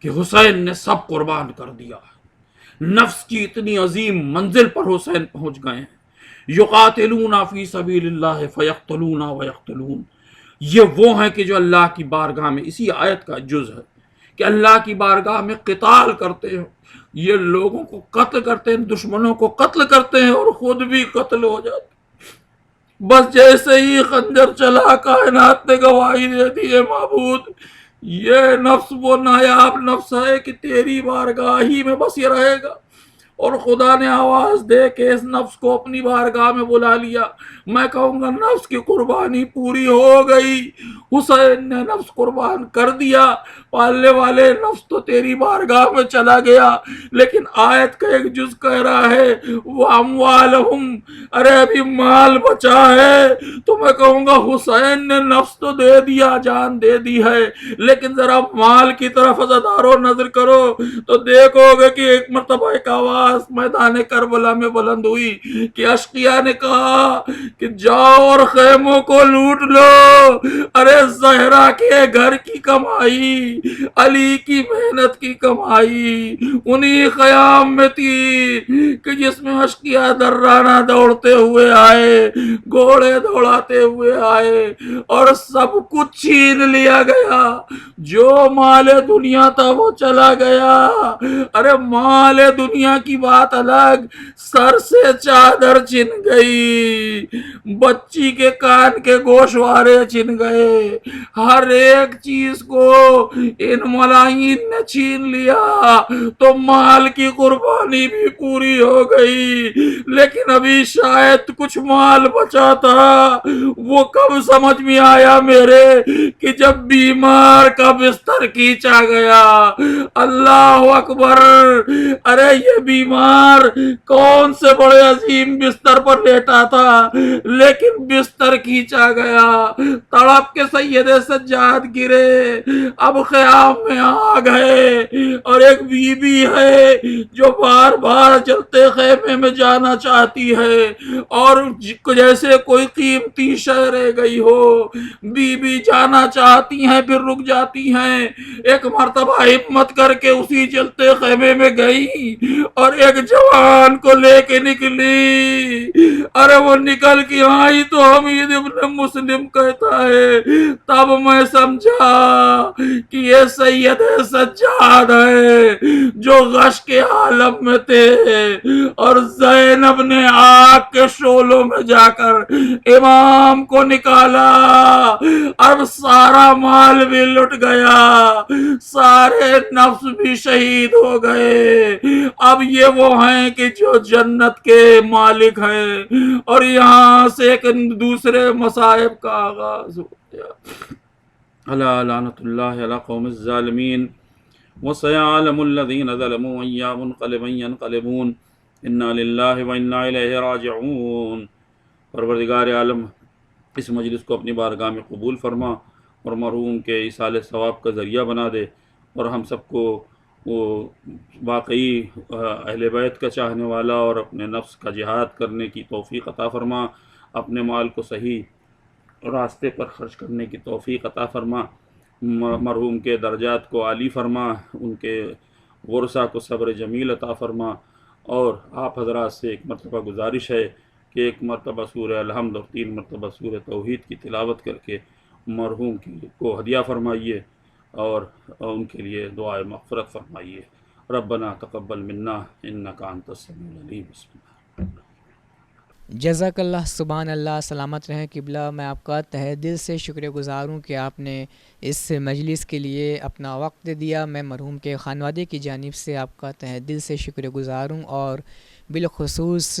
کہ حسین نے سب قربان کر دیا ہے۔ نفس کی اتنی عظیم منزل پر حسین پہنچ گئے ہیں۔ یقاتلون فی سبیل اللہ فیقتلون ویقتلون، یہ وہ ہیں کہ جو اللہ کی بارگاہ میں، اسی آیت کا جز ہے کہ اللہ کی بارگاہ میں قتال کرتے ہیں، یہ لوگوں کو قتل کرتے ہیں، دشمنوں کو قتل کرتے ہیں اور خود بھی قتل ہو جاتے ہیں۔ بس جیسے ہی خنجر چلا، کائنات نے گواہی دے دی ہے معبود، یہ نفس وہ نایاب نفس ہے کہ تیری بارگاہ ہی میں بس یہ رہے گا۔ اور خدا نے آواز دے کے اس نفس کو اپنی بارگاہ میں بلا لیا۔ میں کہوں گا نفس کی قربانی پوری ہو گئی، حسین نے نفس قربان کر دیا۔ پالنے والے، نفس تو تیری بارگاہ میں چلا گیا، لیکن آیت کا ایک جز کہہ رہا ہے وَأَمْوَالَهُمْ، ارے ابھی مال بچا ہے۔ تو میں کہوں گا حسین نے نفس تو دے دیا، جان دے دی ہے، لیکن ذرا مال کی طرف عزادارو نظر کرو تو دیکھو گے کہ ایک مرتبہ ایک آواز آواز میدان کربلا میں بلند ہوئی کہ اشقیاء نے کہا کہ جاؤ اور خیموں کو لوٹ لو. ارے زہرا کے گھر کی کمائی، علی کی محنت کی کمائی انہی خیام میں تھی کہ جس میں اشقیاء درانہ دوڑتے ہوئے آئے، گھوڑے دوڑاتے ہوئے آئے اور سب کچھ چھین لیا گیا. جو مال دنیا تھا وہ چلا گیا. ارے مال دنیا کی بات الگ، سر سے چادر چھن گئی، بچی کے کان کے گوشوارے چھن گئے، ہر ایک چیز کو ان ملائین نے چھین لیا. تو مال کی قربانی بھی پوری ہو گئی، لیکن ابھی شاید کچھ مال بچا تھا. وہ کب سمجھ میں آیا میرے کہ جب بیمار کا بستر کھینچا گیا. اللہ اکبر. ارے یہ بیمار کون سے بڑے عظیم بستر پر لیٹا تھا، لیکن بستر کھینچا گیا، تڑپ کے سید سجاد گرے. اب خیام میں آ گئے اور ایک بی بی ہے جو بار بار چلتے خیمے میں جانا چاہتی ہے اور جیسے کوئی قیمتی شے رہ گئی ہو. بی بی جانا چاہتی ہیں پھر رک جاتی ہیں. ایک مرتبہ ہمت کر کے اسی چلتے خیمے میں گئی اور ایک جوان کو لے کے نکلی. ارے وہ نکل کے آئی تو حمید ابن مسلم کہتا ہے تب میں سمجھا کہ یہ سید سجاد ہے جو غش کے عالم میں تھے اور زینب نے آگ کے شعلوں میں جا کر امام کو نکالا. اب سارا مال بھی لٹ گیا، سارے نفس بھی شہید ہو گئے. اب یہ وہ ہیں کہ جو جنت کے مالک ہیں اور یہاں سے ایک دوسرے مصائب کا آغاز ہو گیا. الا لعنت اللہ علی قوم الظالمین وسيعلم الذين ظلموا أيّ منقلب ينقلبون انا للہ وانا الیہ راجعون. پروردگار عالم اس مجلس کو اپنی بارگاہ میں قبول فرما اور مرحوم کے ایصال ثواب کا ذریعہ بنا دے اور ہم سب کو وہ واقعی اہل بیت کا چاہنے والا اور اپنے نفس کا جہاد کرنے کی توفیق عطا فرما. اپنے مال کو صحیح راستے پر خرچ کرنے کی توفیق عطا فرما. مرحوم کے درجات کو عالی فرما، ان کے ورثہ کو صبر جمیل عطا فرما. اور آپ حضرات سے ایک مرتبہ گزارش ہے کہ ایک مرتبہ سورہ الحمد اور 3 مرتبہ سورہ توحید کی تلاوت کر کے مرحوم کو ہدیہ فرمائیے اور ان کے لیے دعائے مغفرت فرمائیے. ربنا تقبل منا انک انت السمیع العلیم. بسم اللہ. جزاک اللہ. سبحان اللہ. سلامت رہیں قبلہ. میں آپ کا تہہ دل سے شکر گزار ہوں کہ آپ نے اس مجلس کے لیے اپنا وقت دیا. میں مرحوم کے خانوادے کی جانب سے آپ کا تہہ دل سے شکر گزار ہوں اور بالخصوص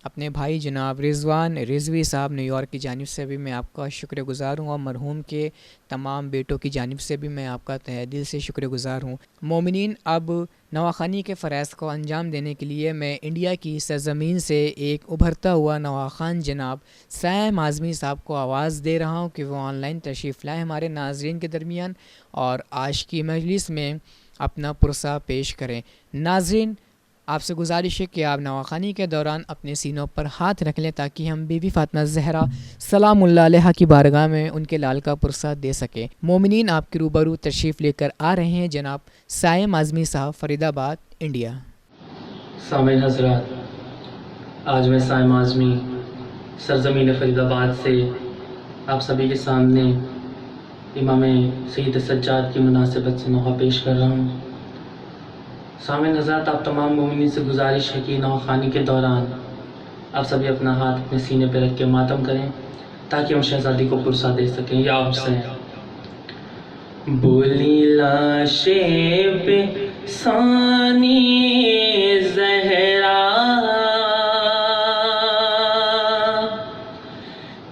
اپنے بھائی جناب رضوان رضوی صاحب نیو یارک کی جانب سے بھی میں آپ کا شکر گزار ہوں اور مرحوم کے تمام بیٹوں کی جانب سے بھی میں آپ کا تہہ دل سے شکر گزار ہوں. مومنین، اب نواخوانی کے فرائض کو انجام دینے کے لیے میں انڈیا کی سرزمین سے ایک ابھرتا ہوا نواخوان جناب سائم اعظمی صاحب کو آواز دے رہا ہوں کہ وہ آن لائن تشریف لائیں ہمارے ناظرین کے درمیان اور آج کی مجلس میں اپنا پرسہ پیش کریں. ناظرین، آپ سے گزارش ہے کہ آپ نواخوانی کے دوران اپنے سینوں پر ہاتھ رکھ لیں تاکہ ہم بی بی فاطمہ زہرا سلام اللہ علیہا کی بارگاہ میں ان کے لال کا پرسہ دے سکیں. مومنین، آپ کے روبرو تشریف لے کر آ رہے ہیں جناب سائم اعظمی صاحب، فرید آباد، انڈیا. سامعین حضرات، آج میں سائم اعظمی سرزمین فرید آباد سے آپ سبھی کے سامنے امام سید سجاد کی مناسبت سے نوحہ پیش کر رہا ہوں. سامعین حضرات، آپ تمام مومنین سے گزارش ہے کہ نوخوانی کے دوران آپ سبھی اپنا ہاتھ اپنے سینے پہ رکھ کے ماتم کریں تاکہ ہم شہزادی کو پرسہ دے سکیں. یا آپ سے بولی لاشیں پہ ثانی زہرا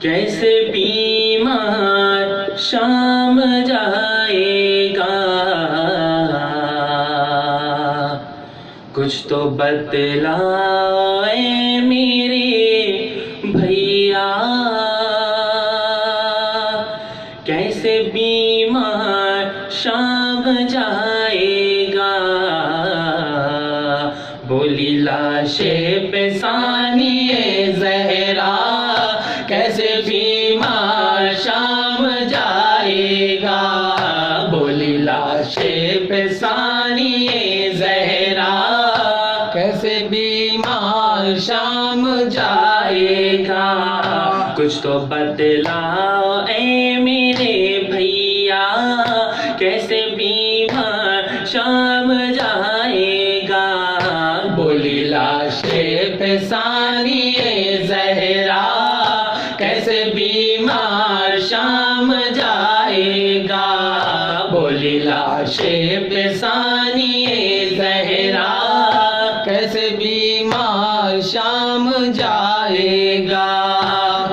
کیسے بیمار شام جائے گا، کچھ تو بتلائے میرے بھیا، کیسے بیمار شام جائے گا. بولی لا لاش پہ ثانی زہرا کیسے بیمار شام جائے گا بولی لاش پہ ثانی زہرا کیسے بیمار شام جائے گا کچھ تو بتلاؤ اے میرے بھیا کیسے بیمار شام جائے گا بولی لاش پہ ثانی زہرا کیسے بیمار شام جائے گا بولی لاش پہ ثانی زہرا کیسے بیمار شام جائے گا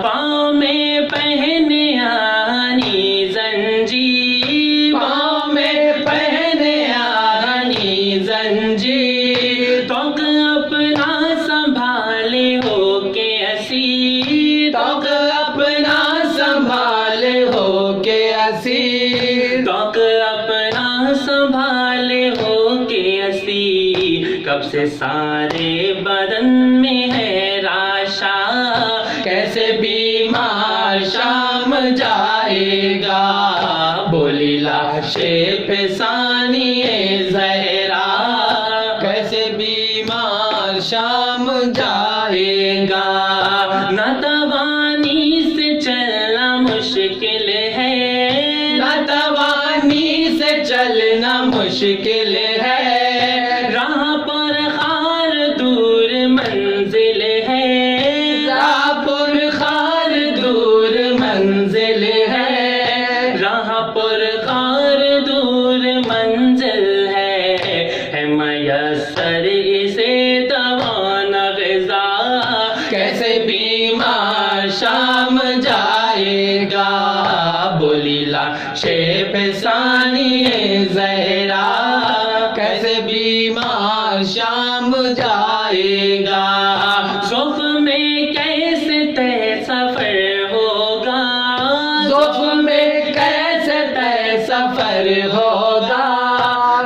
پاؤں میں پہنے آنی زنجیر پاؤں میں پہنے آنی زنجیر توق اپنا سنبھالے ہو کے اسیر توق اپنا سنبھالے ہو کے اسیر توق اپنا سنبھالے ہو کے اسیر کب سے سارے بدن میں ہے راشا کیسے بیمار شام جائے گا بولی لاش پہ ثانی زہرا کیسے بیمار شام جائے گا ناتوانی سے چلنا مشکل ہے ناتوانی سے چلنا مشکل ہے راہ پر خار دور منزل ہے راہ پر خار دور منزل ہے راہ پر خار دور منزل ہے میسر اسے توان غذا کیسے بیمار شام جائے گا بولی لاش پہ ثانی زہرا کیسے بیمار شام جائے گا زوف میں کیسے طے سفر ہوگا زوف میں کیسے طے سفر ہوگا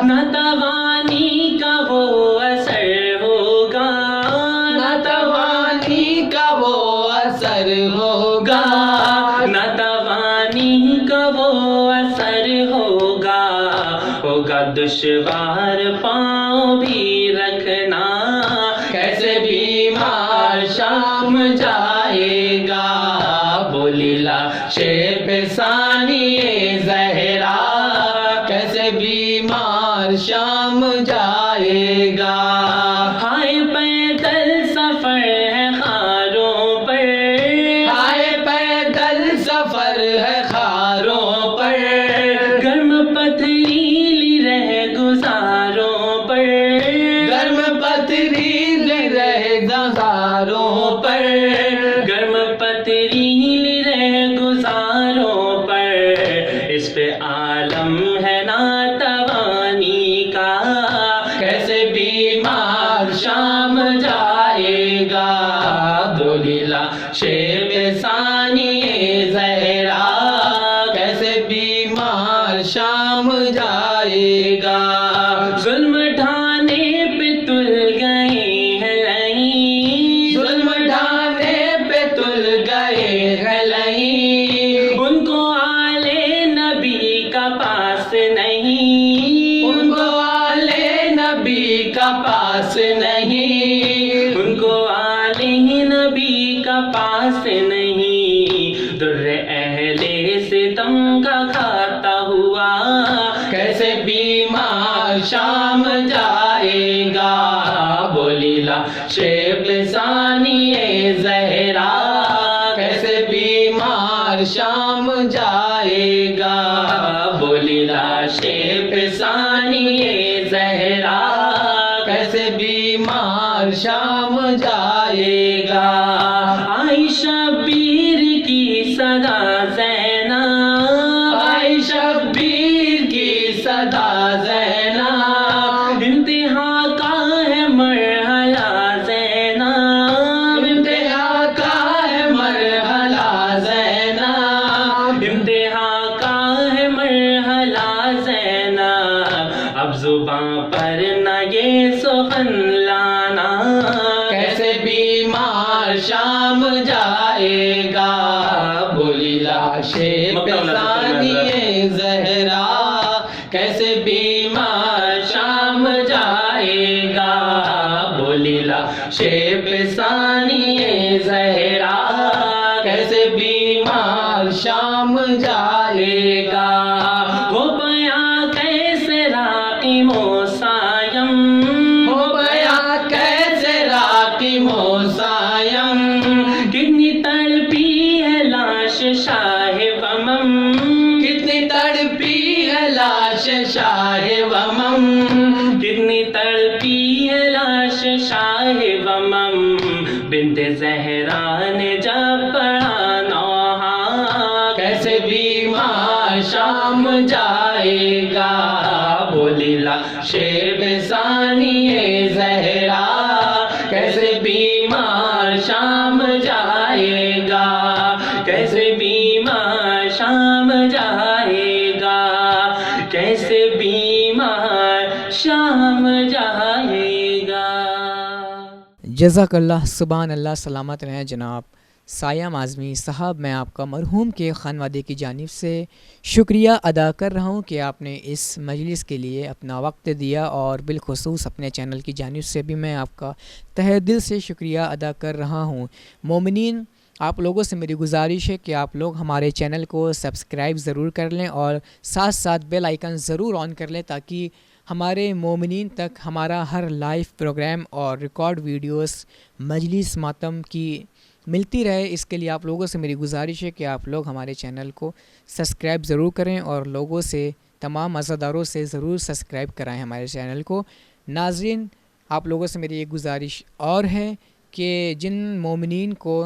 ناتوانی کا وہ اثر ہوگا ناتوانی کا وہ اثر ہوگا ناتوانی کا وہ اثر ہوگا ہوگا دشوار پاؤں بھی رکھنا کیسے بیمار شام جائے گا بولی لاش پہ ثانی زہرا کیسے بیمار شام جائے گا ہائے پیدل سفر ہے خاروں پر ہائے پیدل سفر ہے خاروں پر گرم پتھریلی رہ گزاروں پر گرم پتھریلی رہ گزاروں پر گرم پتھریلی رہ گزاروں پر اس پہ عالم ہے ناتوانی کا کیسے بیمار شام جائے گا بولی لاش پہ ثانی زہرا کیسے بیمار شام جائے گا ظلم ڈھانے پہ تل گئے ہیں لہیں ظلم ڈھانے پہ تل گئے ہیں لہیں ان کو آلے نبی کا پاس نہیں ان کو آلے نبی کا پاس نہیں ان کو آلے نبی کا پاس نہیں در اہل ستم کا کھاتا ہوا کیسے بیمار شام جائے گا بولی لاش پہ ثانی زہرا کیسے بیمار شام جائے گا بولی لاش پہ ثانی زہرا کیسے بیمار شام جائے گا آئی شبیر کی صدا زینب آئی شبیر کی صدا زینب انتہا کا ہے مرحلہ زینب انتہا کا ہے مرحلہ زینب انتہا کا ہے مرحلہ زینب اب زباں پر نہ یہ سخن لانا شیب ثانی زہرا کیسے بیمار شام جائے گا، بولی لا شیب ثانی زہرا کیسے بیمار شام جائے گا، وہ بیاں کیسے راقم و سایم، وہ بیاں کیسے راقم و سایم، کتنی تڑپی ہے لاش شاہ ومم، کتنی تڑپی ہے لاش شاہ ومم، کتنی تڑپی ہے لاش شاہ ومم، بنت زہرا نے جب پڑھا نوحہ کیسے بیمار شام جائے گا، بولی لا شیب ثانی زہرا کیسے بیمار شام جائے گا، کیسے بیمار شام جائے گا، کیسے بیمار شام جائے گا۔ جزاک اللہ، سبحان اللہ، سلامت رہیں جناب سایہ معظمی صاحب۔ میں آپ کا مرحوم کے خانوادے کی جانب سے شکریہ ادا کر رہا ہوں کہ آپ نے اس مجلس کے لیے اپنا وقت دیا، اور بالخصوص اپنے چینل کی جانب سے بھی میں آپ کا تہہ دل سے شکریہ ادا کر رہا ہوں۔ مومنین، آپ لوگوں سے میری گزارش ہے کہ آپ لوگ ہمارے چینل کو سبسکرائب ضرور کر لیں اور ساتھ ساتھ بیل آئیکن ضرور آن کر لیں، تاکہ ہمارے مومنین تک ہمارا ہر لائیو پروگرام اور ریکارڈ ویڈیوز مجلس ماتم کی ملتی رہے۔ اس کے لیے آپ لوگوں سے میری گزارش ہے کہ آپ لوگ ہمارے چینل کو سبسکرائب ضرور کریں، اور لوگوں سے، تمام عزاداروں سے ضرور سبسکرائب کرائیں ہمارے چینل کو۔ ناظرین، آپ لوگوں سے میری ایک گزارش اور ہے کہ جن مومنین کو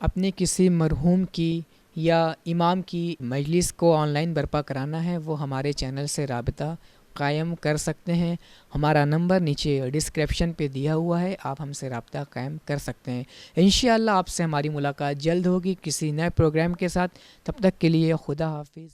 اپنے کسی مرحوم کی یا امام کی مجلس کو آن لائن برپا کرانا ہے، وہ ہمارے چینل سے رابطہ قائم کر سکتے ہیں۔ ہمارا نمبر نیچے ڈسکرپشن پہ دیا ہوا ہے، آپ ہم سے رابطہ قائم کر سکتے ہیں۔ انشاءاللہ آپ سے ہماری ملاقات جلد ہوگی کسی نئے پروگرام کے ساتھ، تب تک کے لیے خدا حافظ۔